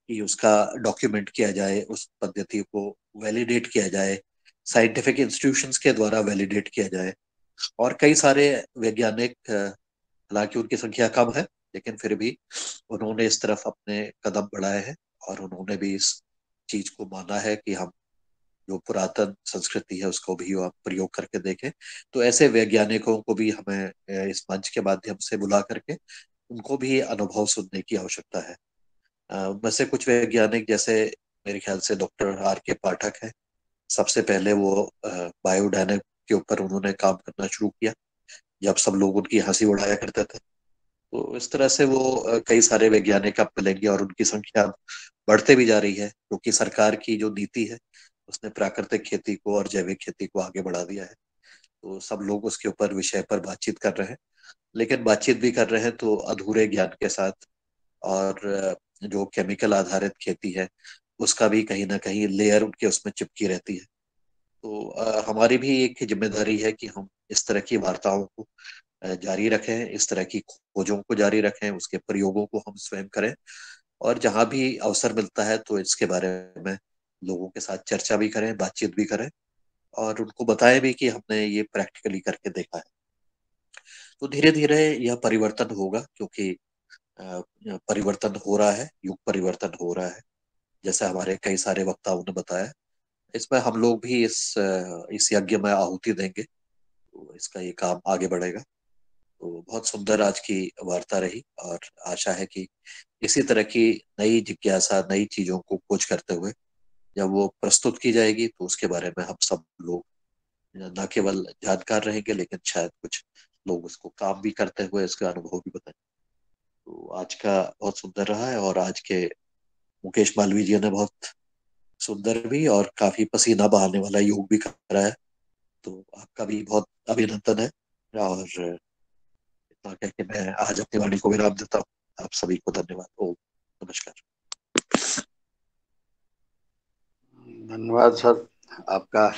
कि उसका डॉक्यूमेंट किया जाए, उस पद्धति को वैलिडेट किया जाए, साइंटिफिक इंस्टीट्यूशंस के द्वारा वैलिडेट किया जाए। और कई सारे वैज्ञानिक, हालांकि उनकी संख्या कम है, लेकिन फिर भी उन्होंने इस तरफ अपने कदम बढ़ाए हैं और उन्होंने भी इस चीज को माना है कि हम जो पुरातन संस्कृति है उसको भी आप प्रयोग करके देखें। तो ऐसे वैज्ञानिकों को भी हमें इस मंच के माध्यम से बुला करके उनको भी अनुभव सुनने की आवश्यकता है। उनमें से कुछ वैज्ञानिक जैसे मेरे ख्याल से डॉक्टर R.K. पाठक है। सबसे पहले वो बायोडायनेमिक के ऊपर उन्होंने काम करना शुरू किया जब सब लोग उनकी हंसी उड़ाया करते थे। तो इस तरह से वो कई सारे वैज्ञानिक अब मिलेंगे और उनकी संख्या बढ़ते भी जा रही है, क्योंकि सरकार की जो नीति है उसने प्राकृतिक खेती को और जैविक खेती को आगे बढ़ा दिया है। तो सब लोग उसके ऊपर विषय पर बातचीत कर रहे हैं, लेकिन बातचीत भी कर रहे हैं तो अधूरे ज्ञान के साथ। और जो केमिकल आधारित खेती है उसका भी कहीं ना कहीं लेयर उनके उसमें चिपकी रहती है। तो हमारी भी एक जिम्मेदारी है कि हम इस तरह की वार्ताओं को जारी रखें, इस तरह की खोजों को जारी रखें, उसके प्रयोगों को हम स्वयं करें, और जहां भी अवसर मिलता है तो इसके बारे में लोगों के साथ चर्चा भी करें, बातचीत भी करें, और उनको बताएं भी कि हमने ये प्रैक्टिकली करके देखा है। तो धीरे धीरे यह परिवर्तन होगा, क्योंकि परिवर्तन हो रहा है, युग परिवर्तन हो रहा है, जैसे हमारे कई सारे वक्ताओं ने बताया। इसमें हम लोग भी इस यज्ञ में आहुति देंगे तो इसका ये काम आगे बढ़ेगा। तो बहुत सुंदर आज की वार्ता रही, और आशा है कि इसी तरह की नई जिज्ञासा, नई चीजों को खोज करते हुए जब वो प्रस्तुत की जाएगी तो उसके बारे में हम सब लोग न केवल जानकार रहेंगे, लेकिन शायद कुछ लोग उसको काम भी करते हुए इसका अनुभव भी बताएं। तो आज का बहुत सुंदर रहा है, और आज के मुकेश मालवीय जी ने बहुत सुंदर भी और काफी पसीना बहाने वाला योग भी करा है। तो आपका भी बहुत अभिनंदन है, और इतना कह के मैं आज अपनी वाणी को विराम देता हूँ। आप सभी को धन्यवाद। ओम नमस्कार। धन्यवाद सर, आपका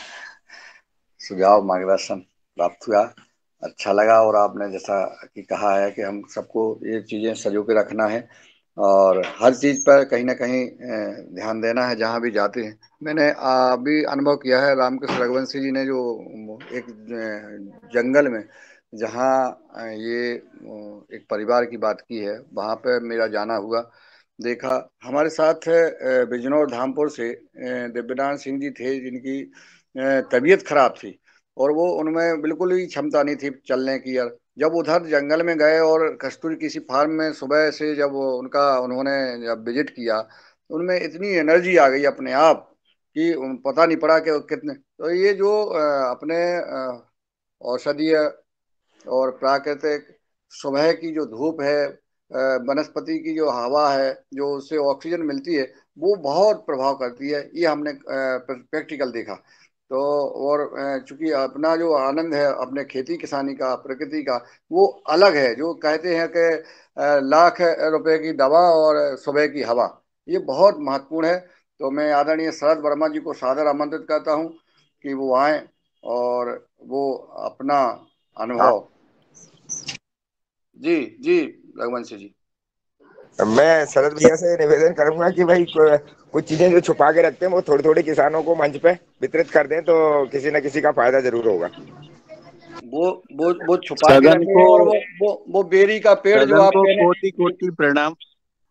सुझाव मार्गदर्शन प्राप्त हुआ, अच्छा लगा। और आपने जैसा कि कहा है कि हम सबको ये चीज़ें सजो के रखना है और हर चीज़ पर कहीं ना कहीं ध्यान देना है जहाँ भी जाते हैं। मैंने अभी अनुभव किया है, रामकृष्ण रघुवंशी जी ने जो एक जंगल में जहाँ ये एक परिवार की बात की है, वहाँ पर मेरा जाना हुआ, देखा। हमारे साथ बिजनौर धामपुर से दिव्यनारायण सिंह जी थे, जिनकी तबीयत खराब थी और वो उनमें बिल्कुल ही क्षमता नहीं थी चलने की। यार जब उधर जंगल में गए और कस्तूरी किसी फार्म में सुबह से जब उन्होंने जब विजिट किया, उनमें इतनी एनर्जी आ गई अपने आप कि पता नहीं पड़ा कि कितने। तो ये जो अपने औषधीय और प्राकृतिक सुबह की जो धूप है, वनस्पति की जो हवा है, जो उससे ऑक्सीजन मिलती है, वो बहुत प्रभाव करती है। ये हमने प्रैक्टिकल देखा। तो और चूंकि अपना जो आनंद है अपने खेती किसानी का, प्रकृति का, वो अलग है। जो कहते हैं कि लाख रुपए की दवा और सुबह की हवा, ये बहुत महत्वपूर्ण है। तो मैं आदरणीय शरद वर्मा जी को सादर आमंत्रित करता हूँ कि वो आए और वो अपना अनुभव। जी जी रघुवंशी जी। मैं शरद भैया से निवेदन करूंगा कि भाई कुछ चीजें जो छुपा के रखते हैं वो थोड़ी थोड़ी किसानों को मंच पे वितरित कर दें, तो किसी न किसी का फायदा जरूर होगा। वो छुपा के सदन रखे को हैं। और वो बेरी का पेड़ जो आप कहने, कोटि कोटि प्रणाम।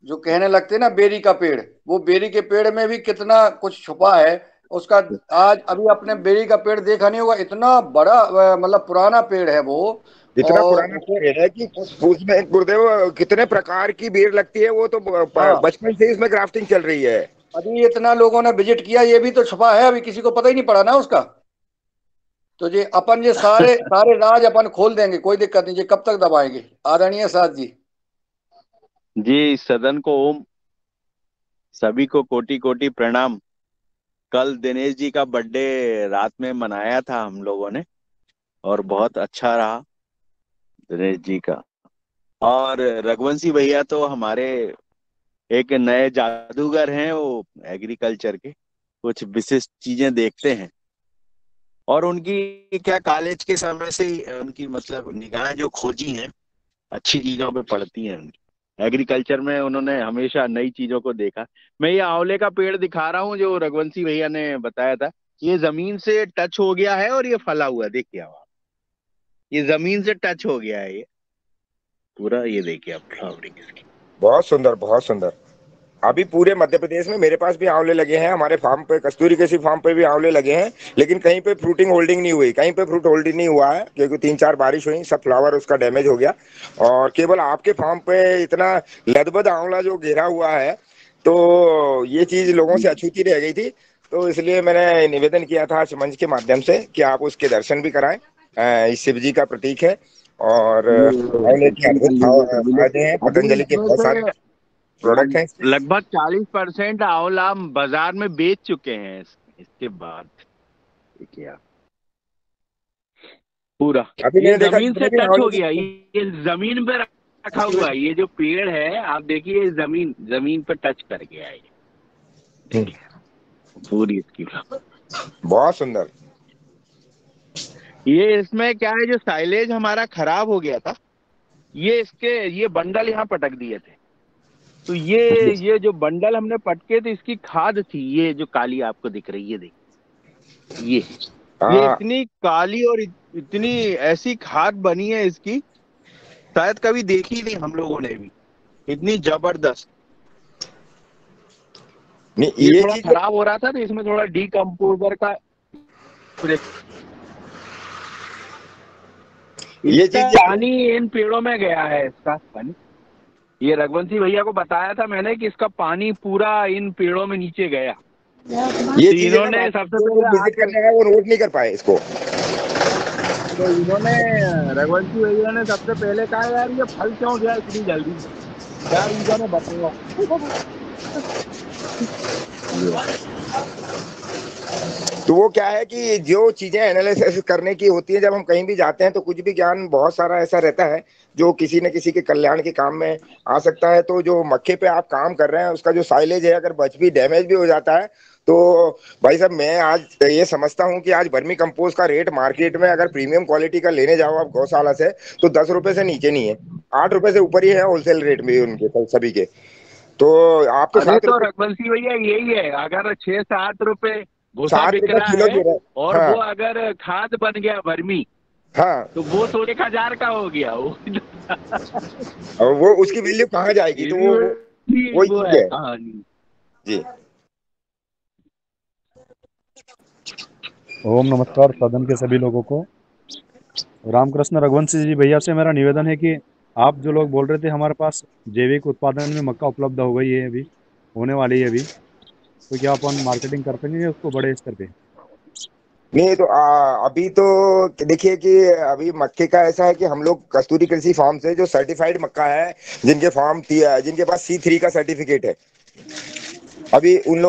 जो कहने लगते हैं ना बेरी का पेड़, वो बेरी के पेड़ में भी कितना कुछ छुपा है उसका। आज अभी अपने बेरी का पेड़ देखा नहीं होगा, इतना बड़ा मतलब पुराना पेड़ है वो। इतना और पुराना पेड़ है कि उसमें गुरुदेव कितने प्रकार की बेर लगती है, वो तो हाँ, बचपन से इसमें ग्राफ्टिंग चल रही है। अभी इतना लोगों ने विजिट किया, ये भी तो छुपा है, अभी किसी को पता ही नहीं पड़ा ना उसका। तो ये अपन ये सारे सारे राज अपन खोल देंगे, कोई दिक्कत नहीं। ये कब तक दबाएंगे आदरणीय साथ जी। जी सदन को ओम, सभी को कोटि कोटि प्रणाम। कल दिनेश जी का बर्थडे रात में मनाया था हम लोगों ने, और बहुत अच्छा रहा दिनेश जी का। और रघुवंशी भैया तो हमारे एक नए जादूगर हैं, वो एग्रीकल्चर के कुछ विशिष्ट चीजें देखते हैं, और उनकी क्या कॉलेज के समय से ही उनकी मतलब निगाहें जो खोजी हैं अच्छी चीजों पे पड़ती हैं उनकी। एग्रीकल्चर में उन्होंने हमेशा नई चीजों को देखा। मैं ये आंवले का पेड़ दिखा रहा हूँ जो रघुवंशी भैया ने बताया था, ये जमीन से टच हो गया है और ये फला हुआ, देखिए आप, ये जमीन से टच हो गया है ये पूरा। ये देखिए आप फ्लावरिंग इसकी। बहुत सुंदर, बहुत सुंदर। अभी पूरे मध्य प्रदेश में मेरे पास भी आंवले लगे हैं, हमारे फार्म पे, कस्तूरी कृषि फार्म पे भी आंवले लगे हैं, लेकिन कहीं पे फ्रूटिंग होल्डिंग नहीं हुई, कहीं पे फ्रूट होल्डिंग नहीं हुआ है क्योंकि 3-4 बारिश हुई, सब फ्लावर उसका डैमेज हो गया। और केवल आपके फार्म पे इतना लदबद आंवला जो घेरा हुआ है, तो ये चीज लोगों से अछूती रह गई थी। तो इसलिए मैंने निवेदन किया था आज मंच के माध्यम से कि आप उसके दर्शन भी कराएं। इस शिव जी का प्रतीक है और आंवले के अद्भुत फायदे हैं, अभी पतंजलि के इसमें बहुत से सारे प्रोडक्ट हैं इसके। लगभग 40% आंवला हम बाजार में बेच चुके हैं। इसके बाद देखिए आप, पूरा अभी ये मैंने देखा जमीन से जितने भी टच हो आंवले गया, ये जमीन पे रखा हुआ है। ये जो पेड़ है आप देखिए, जमीन पे टच कर गया है ये। पूरी इसकी बहुत सुंदर। ये इसमें क्या है, जो साइलेज हमारा खराब हो गया था, ये बंडल यहाँ पटक दिए थे। तो ये जो बंडल हमने पटके थे, इसकी खाद थी, ये जो काली आपको दिख रही है, देखिए ये इतनी काली और इतनी ऐसी खाद बनी है इसकी, शायद कभी देखी नहीं हम लोगों ने भी, इतनी जबरदस्त। नहीं ये थोड़ा खराब हो रहा था तो इसमें थोड़ा डीकम्पोजर का ये चीज पानी इन पेड़ों में गया है, इसका पानी। ये रघुवंशी भैया को बताया था मैंने कि इसका पानी पूरा इन पेड़ों में नीचे गया। ये तो इन्होंने सबसे पहले विजिट करने आए वो नोट नहीं कर पाए इसको। तो इन्होंने, रघुवंशी भैया ने सबसे पहले कहा, यार ये फल क्यों गया इतनी जल्दी, क्या रीजन है बताओ। तो वो क्या है कि जो चीजें एनालिसिस करने की होती है, जब हम कहीं भी जाते हैं तो कुछ भी ज्ञान बहुत सारा ऐसा रहता है जो किसी न किसी के कल्याण के काम में आ सकता है। तो जो मक्के पे आप काम कर रहे हैं उसका जो साइलेज है, अगर बच भी डैमेज भी हो जाता है तो भाई साहब, मैं आज ये समझता हूँ कि आज वर्मी कंपोस्ट का रेट मार्केट में अगर प्रीमियम क्वालिटी का लेने जाओ आप गौशाला से, तो 10 रुपए से नीचे नहीं है, 8 रुपए से ऊपर ही है होलसेल रेट में उनके सभी के। तो आपको अरे तो रघुवंशी भैया यही है, अगर 6-7 रुपए भूसा बिक रहा है और हाँ। वो अगर खाद बन गया वर्मी, हाँ, तो वो तो 1000 का हो गया और वो उसकी वैल्यू कहाँ जाएगी। तो वो चीज है जी। ओम नमस्कार सदन के सभी लोगों को। रामकृष्ण रघुवंशी जी भैया से मेरा निवेदन है कि आप जो लोग बोल रहे थे हमारे पास जैविक उत्पादन में मक्का उपलब्ध हो गई है, अभी होने वाली है अभी, तो क्या अपन मार्केटिंग कर पाएंगे उसको बड़े स्तर पे? नहीं तो अभी तो देखिए कि अभी मक्के का ऐसा है कि हम लोग कस्तूरी कृषि फार्म से जो सर्टिफाइड मक्का है, जिनके पास C3 का सर्टिफिकेट है, अभी उन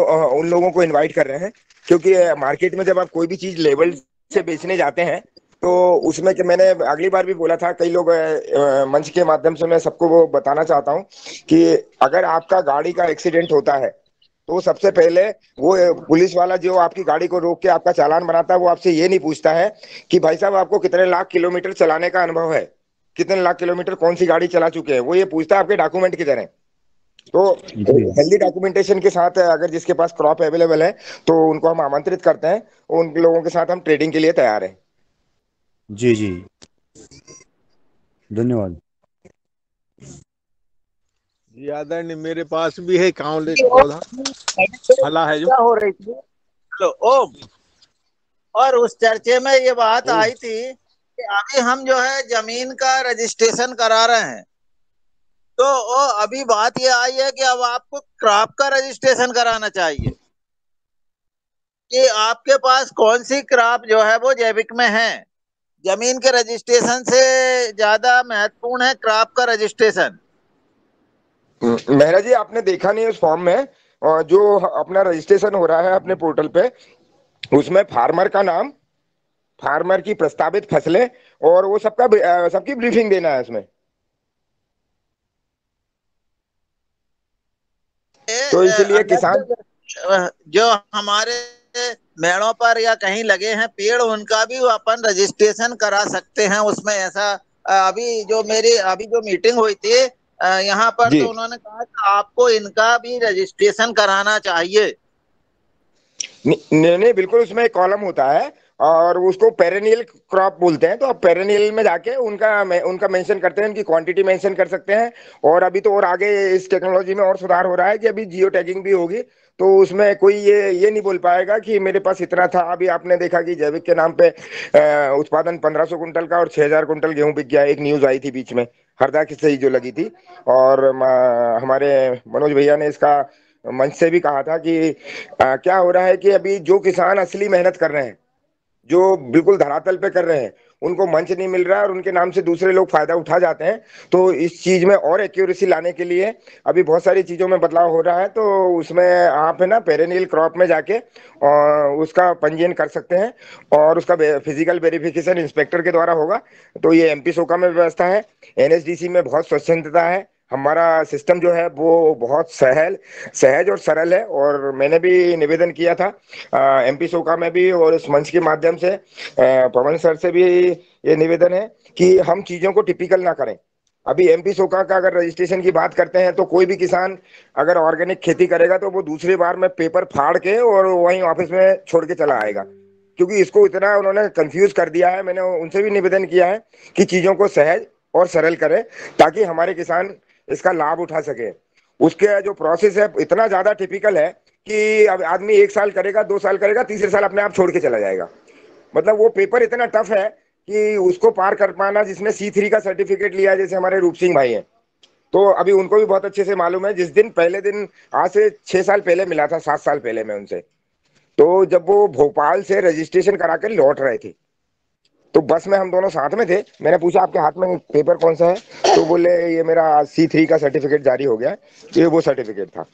लोगों को इनवाइट कर रहे हैं। क्योंकि मार्केट में जब आप कोई भी चीज लेवल से बेचने जाते हैं तो उसमें कि मैंने अगली बार भी बोला था, कई लोग मंच के माध्यम से मैं सबको वो बताना चाहता हूँ कि अगर आपका गाड़ी का एक्सीडेंट होता है तो सबसे पहले वो पुलिस वाला जो आपकी गाड़ी को रोक के आपका चालान बनाता है, वो आपसे ये नहीं पूछता है कि भाई साहब आपको कितने लाख किलोमीटर चलाने का अनुभव है, कितने लाख किलोमीटर कौन सी गाड़ी चला चुके हैं। वो ये पूछता है आपके डॉक्यूमेंट किधर है। तो हेल्दी डॉक्यूमेंटेशन के साथ अगर जिसके पास क्रॉप अवेलेबल है तो उनको हम आमंत्रित करते हैं, उन लोगों के साथ हम ट्रेडिंग के लिए तैयार हैं। जी जी, धन्यवाद। आदरणीय, मेरे पास भी है आंवले का पौधा, फला है जो हो रही थी। हेलो ओम, और उस चर्चे में ये बात आई थी कि अभी हम जो है जमीन का रजिस्ट्रेशन करा रहे हैं, तो अभी बात ये आई है कि अब आपको क्रॉप का रजिस्ट्रेशन कराना चाहिए कि आपके पास कौन सी क्रॉप जो है वो जैविक में है। जमीन के रजिस्ट्रेशन से ज्यादा महत्वपूर्ण है क्रॉप का रजिस्ट्रेशन। मेहरा जी, आपने देखा नहीं उस फॉर्म में जो अपना रजिस्ट्रेशन हो रहा है अपने पोर्टल पे, उसमें फार्मर का नाम, फार्मर की प्रस्तावित फसलें और वो सबकी ब्रीफिंग देना है उसमें। तो इसलिए किसान जो हमारे मेड़ों पर या कहीं लगे हैं पेड़, उनका भी अपन रजिस्ट्रेशन करा सकते हैं उसमें। ऐसा अभी जो मीटिंग हुई थी यहाँ पर, तो उन्होंने कहा कि आपको इनका भी रजिस्ट्रेशन कराना चाहिए। नहीं, बिल्कुल उसमें एक कॉलम होता है और उसको पेरेनियल क्रॉप बोलते हैं। तो आप पेरेनियल में जाके उनका मेंशन करते हैं, उनकी क्वांटिटी मेंशन कर सकते हैं। और अभी तो और आगे इस टेक्नोलॉजी में और सुधार हो रहा है कि अभी जियो टैगिंग भी होगी, तो उसमें कोई ये नहीं बोल पाएगा कि मेरे पास इतना था। अभी आपने देखा कि जैविक के नाम पे उत्पादन 1500 कुंटल का और 6000 कुंटल गेहूं बिक गया। एक न्यूज आई थी बीच में, हरदा की सही जो लगी थी। और हमारे मनोज भैया ने इसका मंच से भी कहा था कि क्या हो रहा है कि अभी जो किसान असली मेहनत कर रहे हैं, जो बिल्कुल धरातल पे कर रहे हैं, उनको मंच नहीं मिल रहा है और उनके नाम से दूसरे लोग फायदा उठा जाते हैं। तो इस चीज में और एक्यूरेसी लाने के लिए अभी बहुत सारी चीजों में बदलाव हो रहा है। तो उसमें आप है ना पेरेनियल क्रॉप में जाके उसका पंजीयन कर सकते हैं और उसका फिजिकल वेरिफिकेशन इंस्पेक्टर के द्वारा होगा। तो ये एमपी सोका में व्यवस्था है। एनएसडीसी में बहुत स्वच्छंदता है। हमारा सिस्टम जो है वो बहुत सहज और सरल है। और मैंने भी निवेदन किया था एमपी सोका में भी, और इस मंच के माध्यम से पवन सर से भी ये निवेदन है कि हम चीजों को टिपिकल ना करें। अभी एमपी सोका का अगर रजिस्ट्रेशन की बात करते हैं तो कोई भी किसान अगर ऑर्गेनिक खेती करेगा तो वो दूसरी बार में पेपर फाड़ के और वहीं ऑफिस में छोड़ के चला आएगा, क्योंकि इसको इतना उन्होंने कंफ्यूज कर दिया है। मैंने उनसे भी निवेदन किया है कि चीजों को सहज और सरल करें ताकि हमारे किसान इसका लाभ उठा सके। उसके जो प्रोसेस है इतना ज्यादा टिपिकल है कि अब आदमी 1 साल करेगा, 2 साल करेगा, तीसरे साल अपने आप छोड़ के चला जाएगा। मतलब वो पेपर इतना टफ है कि उसको पार कर पाना, जिसने C3 का सर्टिफिकेट लिया, जैसे हमारे रूप सिंह भाई हैं, तो अभी उनको भी बहुत अच्छे से मालूम है। जिस दिन पहले दिन, आज से 6 साल पहले मिला था, 7 साल पहले मैं उनसे, तो जब वो भोपाल से रजिस्ट्रेशन करा कर लौट रहे थे तो बस में हम दोनों साथ में थे। मैंने पूछा आपके हाथ में पेपर कौन सा है, तो बोले ये मेरा C3 का सर्टिफिकेट जारी हो गया है। ये वो सर्टिफिकेट था।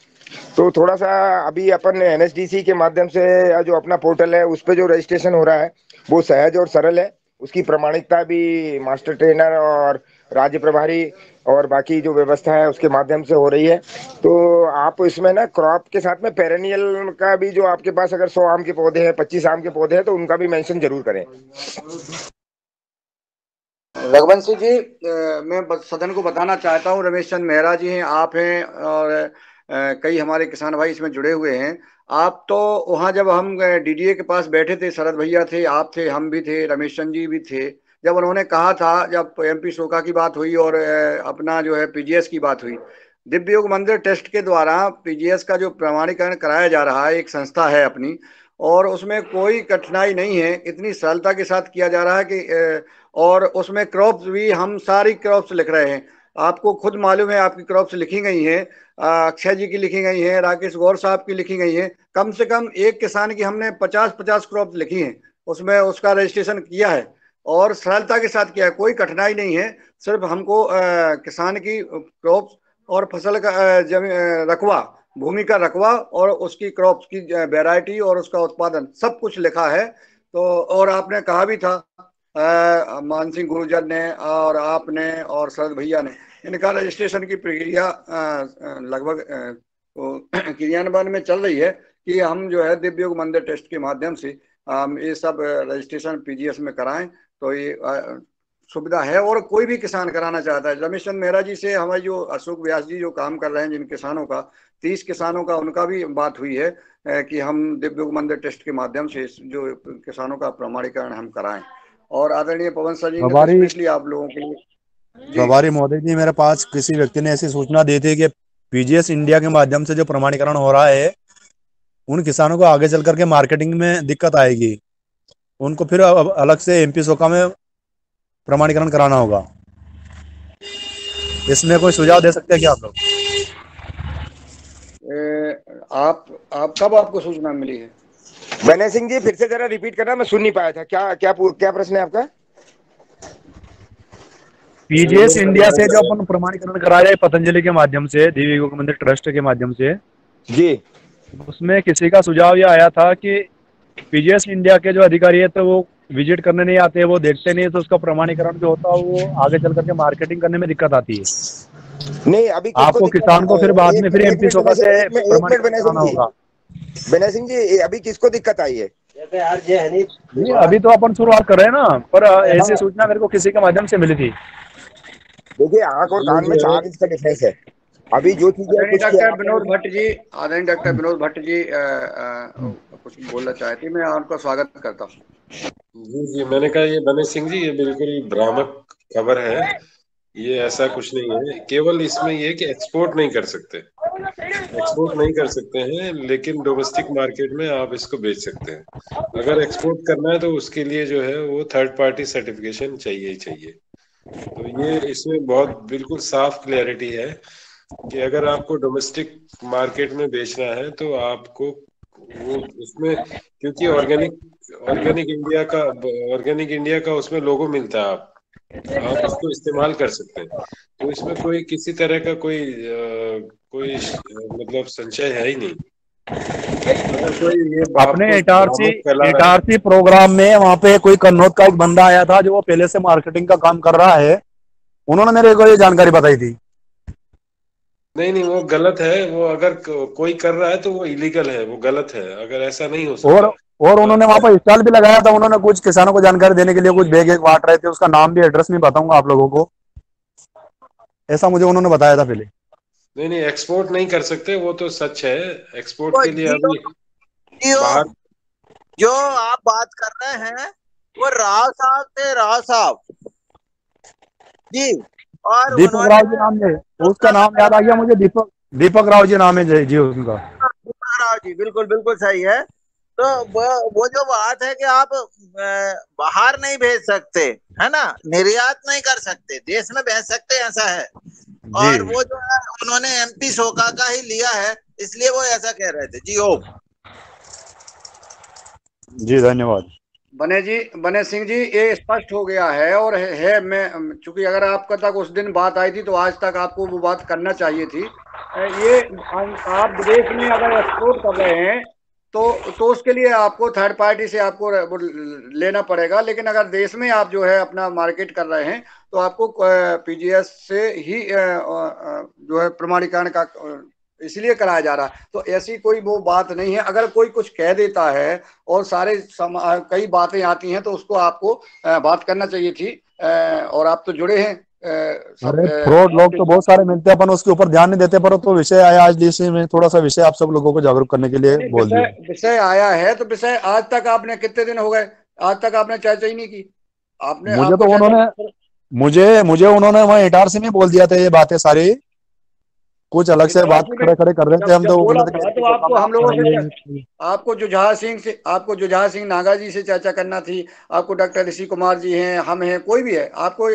तो थोड़ा सा अभी अपन एनएसडीसी के माध्यम से जो अपना पोर्टल है उस पर जो रजिस्ट्रेशन हो रहा है वो सहज और सरल है। उसकी प्रमाणिकता भी मास्टर ट्रेनर और राज्य प्रभारी और बाकी जो व्यवस्था है उसके माध्यम से हो रही है। तो आप इसमें ना क्रॉप के साथ में पेरेनियल का भी, जो आपके पास अगर 100 आम के पौधे हैं, 25 आम के पौधे हैं, तो उनका भी मेंशन जरूर करें। रघुवंशी जी, मैं सदन को बताना चाहता हूँ, रमेश चंद मेहरा जी हैं, आप हैं, और कई हमारे किसान भाई इसमें जुड़े हुए हैं। आप तो वहाँ जब हम डीडीए के पास बैठे थे, शरद भैया थे, आप थे, हम भी थे, रमेश चंद जी भी थे, जब उन्होंने कहा था, जब एमपी सोका की बात हुई और अपना जो है पीजीएस की बात हुई, दिव्य योग मंदिर टेस्ट के द्वारा पीजीएस का जो प्रमाणीकरण कराया जा रहा है, एक संस्था है अपनी, और उसमें कोई कठिनाई नहीं है, इतनी सरलता के साथ किया जा रहा है कि और उसमें क्रॉप्स भी हम सारी क्रॉप्स लिख रहे हैं। आपको खुद मालूम है, आपकी क्रॉप्स लिखी गई हैं, अक्षय जी की लिखी गई हैं, राकेश गौर साहब की लिखी गई हैं। कम से कम एक किसान की हमने 50-50 क्रॉप्स लिखी हैं, उसमें उसका रजिस्ट्रेशन किया है और सरलता के साथ किया है, कोई कठिनाई नहीं है। सिर्फ हमको किसान की क्रॉप्स और फसल का रकबा, भूमि का रकबा और उसकी क्रॉप्स की वैरायटी और उसका उत्पादन सब कुछ लिखा है। तो और आपने कहा भी था, मान सिंह गुर्जर ने और आपने और शरद भैया ने, इनका रजिस्ट्रेशन की प्रक्रिया लगभग क्रियान्वयन में चल रही है कि हम जो है दिव्य योग मंदिर टेस्ट के माध्यम से ये सब रजिस्ट्रेशन पीजीएस में कराएं। तो ये सुविधा है और कोई भी किसान कराना चाहता है। रमेश चंद मेहरा जी से हमारे जो अशोक व्यास जी जो काम कर रहे हैं, जिन किसानों का 30 किसानों का, उनका भी बात हुई है कि हम दिव्य योग मंदिर टेस्ट के माध्यम से जो किसानों का प्रमाणीकरण हम कराएं। और आदरणीय पवन सर जी ने तो स्पेशली आप लोगों के लिए। प्रभारी महोदय जी, मेरे पास किसी व्यक्ति ने ऐसी सूचना दी थी कि पीजीएस इंडिया के माध्यम से जो प्रमाणीकरण हो रहा है, उन किसानों को आगे चल करके मार्केटिंग में दिक्कत आएगी, उनको फिर अलग से एमपी सोका में प्रमाणीकरण कराना होगा। इसमें कोई सुझाव दे सकते हैं क्या आप लोग? आप कब आपको सूचना मिली है? विनय सिंह जी, फिर से जरा रिपीट करना, मैं सुन नहीं पाया था। क्या प्रश्न है आपका? पीजीएस इंडिया से जो अपन प्रमाणीकरण कराया है पतंजलि के माध्यम से, दिव्य योग मंदिर ट्रस्ट के माध्यम से जी, उसमें किसी का सुझाव ये आया था कि पीजीएस इंडिया के जो अधिकारी है तो वो विजिट करने नहीं आते, वो देखते नहीं, तो उसका प्रमाणीकरण जो होता है वो आगे चल करके मार्केटिंग करने में दिक्कत आती है। नहीं, अभी आपको किसान को फिर बाद में फिर एमपी सोका से प्रमाणीकरण कराना होगा। विनय सिंह जी, अभी किसको दिक्कत आई है? अभी तो अपन शुरुआत कर रहे हैं ना, पर ऐसी सूचना मेरे को किसी के माध्यम से मिली थी। देखिए, आंख और कान में 4 इंच का डिफरेंस है। अभी जो चीजें डॉक्टर विनोद भट्ट जी, आदरणीय डॉक्टर विनोद भट्ट जी कुछ बोलना चाहती, मैं उनका स्वागत करता हूँ। जी, मैंने कहा ये बने सिंह जी, ये बिल्कुल भ्रामक खबर है। ये ऐसा कुछ नहीं है, केवल इसमें ये कि एक्सपोर्ट नहीं कर सकते, एक्सपोर्ट नहीं कर सकते हैं, लेकिन डोमेस्टिक मार्केट में आप इसको बेच सकते हैं। अगर एक्सपोर्ट करना है तो उसके लिए जो है वो थर्ड पार्टी सर्टिफिकेशन चाहिए ही चाहिए। तो ये इसमें बहुत बिल्कुल साफ क्लैरिटी है कि अगर आपको डोमेस्टिक मार्केट में बेचना है तो आपको वो उसमें, क्योंकि ऑर्गेनिक इंडिया का उसमें लोगो मिलता है, आप उसको इस्तेमाल कर सकते हैं। तो इसमें कोई किसी तरह का कोई मतलब संशय है ही नहीं। अगर कोई ये अपने आपको इटारसी भ्रामक फैला रहा है, इटारसी प्रोग्राम में वहाँ पे कोई कन्नौज का एक बंदा आया था जो वो पहले से मार्केटिंग का काम कर रहा है, उन्होंने मेरे को ये जानकारी बताई थी। नहीं, वो गलत है। वो अगर कोई कर रहा है तो वो इलीगल है, वो गलत है। अगर ऐसा नहीं हो सकता। और उन्होंने वहां पर स्टॉल भी लगाया था, उन्होंने कुछ किसानों को जानकारी देने के लिए कुछ बैग एक बांट रहे थे, उसका नाम भी एड्रेस नहीं बताऊंगा आप लोगों को, ऐसा मुझे उन्होंने बताया था पहले। नहीं, एक्सपोर्ट नहीं कर सकते, वो तो सच है। एक्सपोर्ट तो के लिए अभी बाहर जो आप बात कर रहे हैं वो राव साहब थे, राव साहब जी। और दीपक राव जी नाम है, उसका नाम याद आ गया मुझे, दीपक राव जी नाम है जी उनका। दीपक राव जी, बिल्कुल बिल्कुल सही है। तो वो जो बात है कि आप बाहर नहीं भेज सकते है ना, निर्यात नहीं कर सकते, देश में भेज सकते, ऐसा है। और वो जो है उन्होंने एमपी शोका का ही लिया है, इसलिए वो ऐसा कह रहे थे जी। ओम जी, धन्यवाद। बने सिंह जी, ये स्पष्ट हो गया है और है मैं, चूंकि अगर आपका तक उस दिन बात आई थी तो आज तक आपको वो बात करना चाहिए थी। ये आप विदेश में अगर एक्सपोर्ट कर रहे हैं तो उसके लिए आपको थर्ड पार्टी से आपको लेना पड़ेगा, लेकिन अगर देश में आप जो है अपना मार्केट कर रहे हैं तो आपको पीजीएस से ही जो है प्रमाणीकरण का इसलिए कराया जा रहा है। तो ऐसी कोई वो बात नहीं है। अगर कोई कुछ कह देता है और कई बातें आती हैं तो उसको आपको बात करना चाहिए थी। और आप तो जुड़े हैं अरे फ्रॉड लोग तो बहुत सारे मिलते हैं, अपन उसके ऊपर ध्यान नहीं देते, पर तो विषय आया आज इसी में थोड़ा सा विषय आप सब लोगों को जागरूक करने के लिए बोल दिया। विषय आया है तो विषय आज तक आपने कितने दिन हो गए, आज तक आपने चर्चा ही नहीं की। आपने मुझे तो उन्होंने वहाँ इटारसी में बोल दिया था ये बातें सारी, कुछ अलग से बात खड़े कर रहे थे हम, तो वो बोले थे तो आपको हम लोगों से आपको जुझार सिंह नागा जी से चर्चा करना थी, आपको डॉक्टर ऋषि कुमार जी हैं, हम हैं, कोई भी है, आपको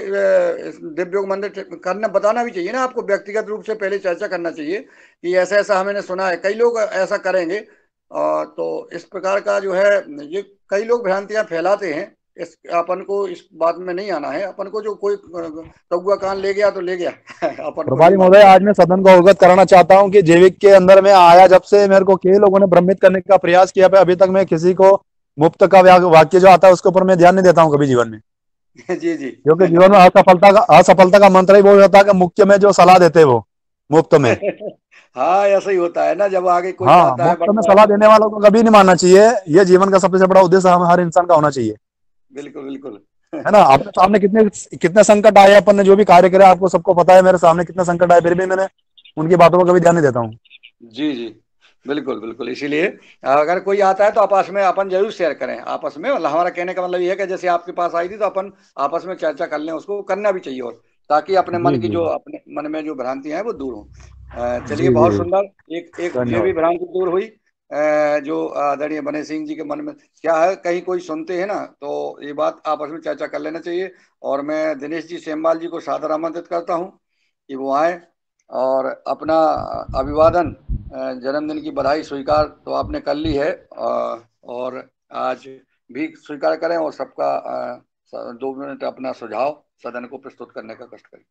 दिव्योग मंदिर करना बताना भी चाहिए ना। आपको व्यक्तिगत रूप से पहले चर्चा करना चाहिए कि ऐसा ऐसा हमने सुना है, कई लोग ऐसा करेंगे। तो इस प्रकार का जो है ये कई लोग भ्रांतियां फैलाते हैं। अपन को इस बात में नहीं आना है। अपन को जो कोई कौआ कान ले गया तो ले गया अपन प्रभारी महोदय, आज मैं सदन को अवगत कराना चाहता हूं कि जैविक के अंदर में आया जब से मेरे को कई लोगों ने भ्रमित करने का प्रयास किया, अभी तक मैं किसी को मुफ्त का वाक्य जो आता है उसके ऊपर मैं ध्यान नहीं देता हूं कभी जीवन में। जी जी, क्योंकि जीवन में असफलता का मंत्र ही वो होता है कि मुख्य में जो सलाह देते वो मुफ्त में हाँ, ऐसा ही होता है ना, जब आगे कोई हाँ, आता है मुफ्त में सलाह देने वालों को कभी नहीं मानना चाहिए। ये जीवन का सबसे बड़ा उद्देश्य हर इंसान का होना चाहिए। बिल्कुल बिल्कुल है ना। अपने सामने कितने संकट आए, अपन ने जो भी कार्य करे आपको सबको पता है, मेरे सामने कितने संकट आए, फिर भी मैंने उनकी बातों को कभी ध्यान नहीं देता हूँ। जी जी, बिल्कुल बिल्कुल। इसीलिए अगर कोई आता है तो आपस में अपन जरूर शेयर करें आपस में। मतलब हमारा कहने का मतलब ये है कि जैसे आपके पास आई थी तो अपन आपस में चर्चा कर लें, उसको करना भी चाहिए, और ताकि अपने मन में जो भ्रांतियां हैं वो दूर हो। चलिए, बहुत सुंदर। एक ये भी भ्रांति दूर हुई जो आदरणीय बने सिंह जी के मन में क्या है, कहीं कोई सुनते हैं ना तो ये बात आपस में चर्चा कर लेना चाहिए। और मैं दिनेश जी सेमवाल जी को सादर आमंत्रित करता हूँ कि वो आए और अपना अभिवादन, जन्मदिन की बधाई स्वीकार तो आपने कर ली है, और आज भी स्वीकार करें और सबका 2 मिनट अपना सुझाव सदन को प्रस्तुत करने का कष्ट करें।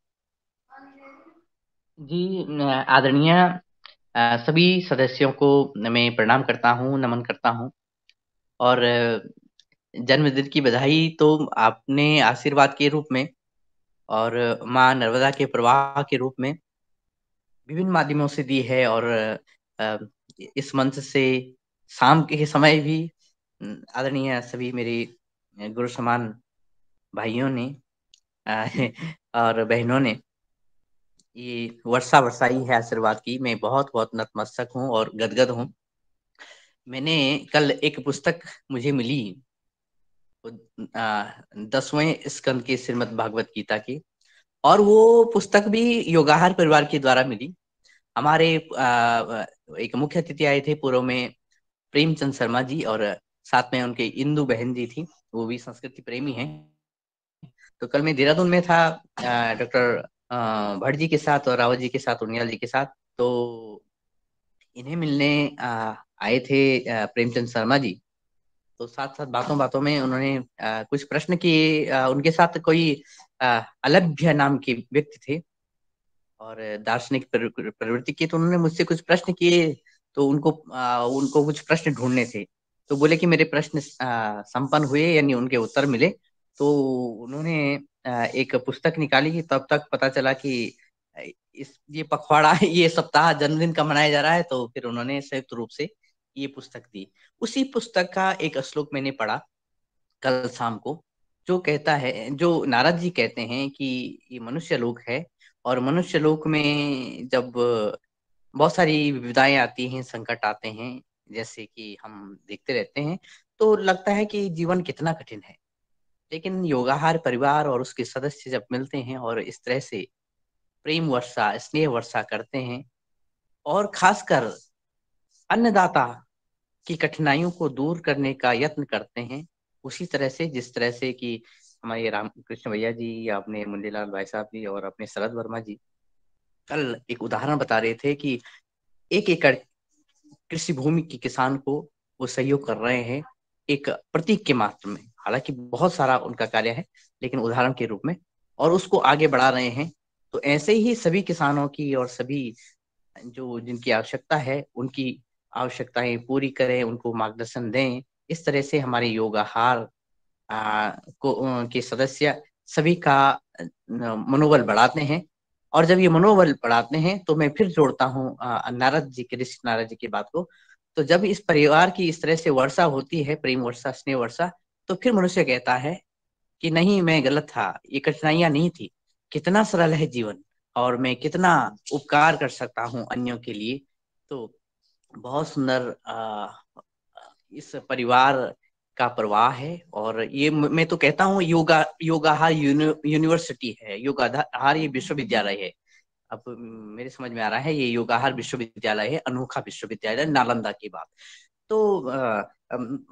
जी, आदरणीय सभी सदस्यों को मैं प्रणाम करता हूँ, नमन करता हूँ। और जन्मदिन की बधाई तो आपने आशीर्वाद के रूप में और माँ नर्मदा के प्रवाह के रूप में विभिन्न माध्यमों से दी है। और इस मंच से शाम के समय भी आदरणीय सभी मेरे गुरु समान भाइयों ने और बहनों ने ये वर्षा वर्षाई है आशीर्वाद की। मैं बहुत बहुत नतमस्तक हूँ और गदगद हूँ। मैंने कल एक पुस्तक मुझे मिली 10वें स्कंद की श्रीमद् भागवत गीता की, और वो पुस्तक भी योगाहार परिवार के द्वारा मिली। हमारे एक मुख्य अतिथि आए थे पूर्व में, प्रेमचंद शर्मा जी, और साथ में उनके इंदु बहन जी थी, वो भी संस्कृति प्रेमी हैं। तो कल मैं देहरादून में था डॉक्टर भट्ट जी के साथ और रावत जी के साथ, उनियाल जी के साथ। तो इन्हें मिलने आए थे प्रेमचंद शर्मा जी। तो साथ साथ बातों बातों में उन्होंने कुछ प्रश्न किए। उनके साथ कोई अलभ्य नाम के व्यक्ति थे और दार्शनिक प्रवृत्ति की। तो उन्होंने मुझसे कुछ प्रश्न किए, तो उनको कुछ प्रश्न ढूंढने थे। तो बोले कि मेरे प्रश्न संपन्न हुए, यानी उनके उत्तर मिले। तो उन्होंने एक पुस्तक निकाली। तब तक पता चला कि ये पखवाड़ा, ये सप्ताह जन्मदिन का मनाया जा रहा है। तो फिर उन्होंने संयुक्त रूप से ये पुस्तक दी। उसी पुस्तक का एक श्लोक मैंने पढ़ा कल शाम को, जो कहता है, जो नारद जी कहते हैं कि ये मनुष्य लोक है, और मनुष्य लोक में जब बहुत सारी विविधाएं आती हैं, संकट आते हैं, जैसे कि हम देखते रहते हैं, तो लगता है कि जीवन कितना कठिन है। लेकिन योगाहार परिवार और उसके सदस्य जब मिलते हैं और इस तरह से प्रेम वर्षा, स्नेह वर्षा करते हैं, और खासकर अन्नदाता की कठिनाइयों को दूर करने का यत्न करते हैं, उसी तरह से जिस तरह से कि हमारे रामकृष्ण भैया जी, अपने मुंडीलाल भाई साहब जी और अपने शरद वर्मा जी कल एक उदाहरण बता रहे थे कि 1 एकड़ कृषि भूमि के किसान को वो सहयोग कर रहे हैं एक प्रतीक के मात्र में। हालांकि बहुत सारा उनका कार्य है, लेकिन उदाहरण के रूप में, और उसको आगे बढ़ा रहे हैं। तो ऐसे ही सभी किसानों की और सभी जिनकी आवश्यकता है, उनकी आवश्यकताएं पूरी करें, उनको मार्गदर्शन दें। इस तरह से हमारे योगाहार के सदस्य सभी का मनोबल बढ़ाते हैं। और जब ये मनोबल बढ़ाते हैं, तो मैं फिर जोड़ता हूँ नारद जी के, ऋषि नारद जी की बात को। तो जब इस परिवार की इस तरह से वर्षा होती है, प्रेम वर्षा, स्नेह वर्षा, तो फिर मनुष्य कहता है कि नहीं, मैं गलत था, ये कठिनाइयां नहीं थी, कितना सरल है जीवन, और मैं कितना उपकार कर सकता हूँ अन्यों के लिए। तो बहुत सुंदर इस परिवार का प्रवाह है। और ये मैं तो कहता हूँ योगाहार यूनिवर्सिटी है, योगाहार ये विश्वविद्यालय है। अब मेरे समझ में आ रहा है, ये योगाहार विश्वविद्यालय है, अनोखा विश्वविद्यालय, नालंदा की बात। तो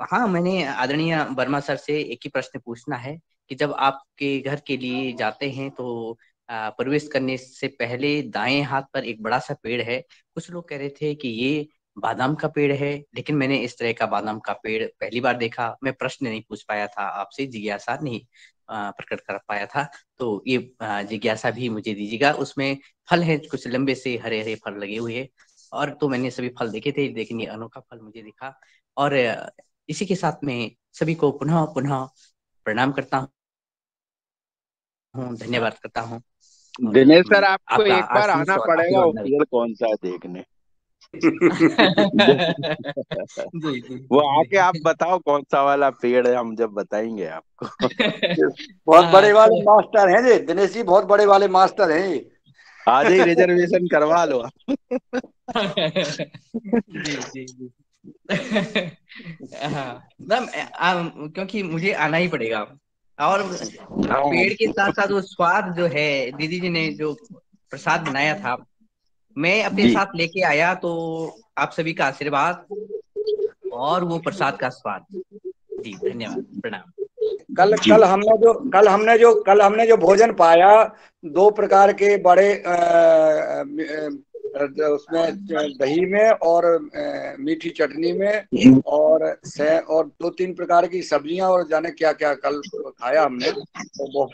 हाँ, मैंने आदरणीय वर्मा सर से एक ही प्रश्न पूछना है कि जब आपके घर के लिए जाते हैं, तो प्रवेश करने से पहले दाएं हाथ पर एक बड़ा सा पेड़ है। कुछ लोग कह रहे थे कि ये बादाम का पेड़ है, लेकिन मैंने इस तरह का बादाम का पेड़ पहली बार देखा। मैं प्रश्न नहीं पूछ पाया था आपसे, जिज्ञासा नहीं प्रकट कर पाया था। तो ये जिज्ञासा भी मुझे दीजिएगा। उसमें फल है, कुछ लंबे से हरे हरे फल लगे हुए हैं, और तो मैंने सभी फल देखे थे, लेकिन ये अनोखा फल मुझे दिखा। और इसी के साथ में सभी को पुनः पुनः प्रणाम करता हूँ, धन्यवाद करता हूँ। दिनेश सर, आपको एक बार आना पड़ेगा वो पेड़ कौन सा है देखने। जी, जी, वो आके आप बताओ कौन सा वाला पेड़ है, हम जब बताएंगे आपको। बहुत बड़े वाले मास्टर हैं जी दिनेश जी, बहुत बड़े वाले मास्टर हैं। आज ही रिजर्वेशन करवा लो। जी, जी, जी। हाँ, क्योंकि मुझे आना ही पड़ेगा। और पेड़ के साथ साथ वो स्वाद जो है, दीदी जी ने जो प्रसाद बनाया था, मैं अपने साथ लेके आया। तो आप सभी का आशीर्वाद और वो प्रसाद का स्वाद। जी, धन्यवाद, प्रणाम। कल हमने जो भोजन पाया, 2 प्रकार के बड़े उसमें दही में और मीठी चटनी में, और 2-3 प्रकार की सब्जियां, और जाने क्या क्या कल खाया हमने। तो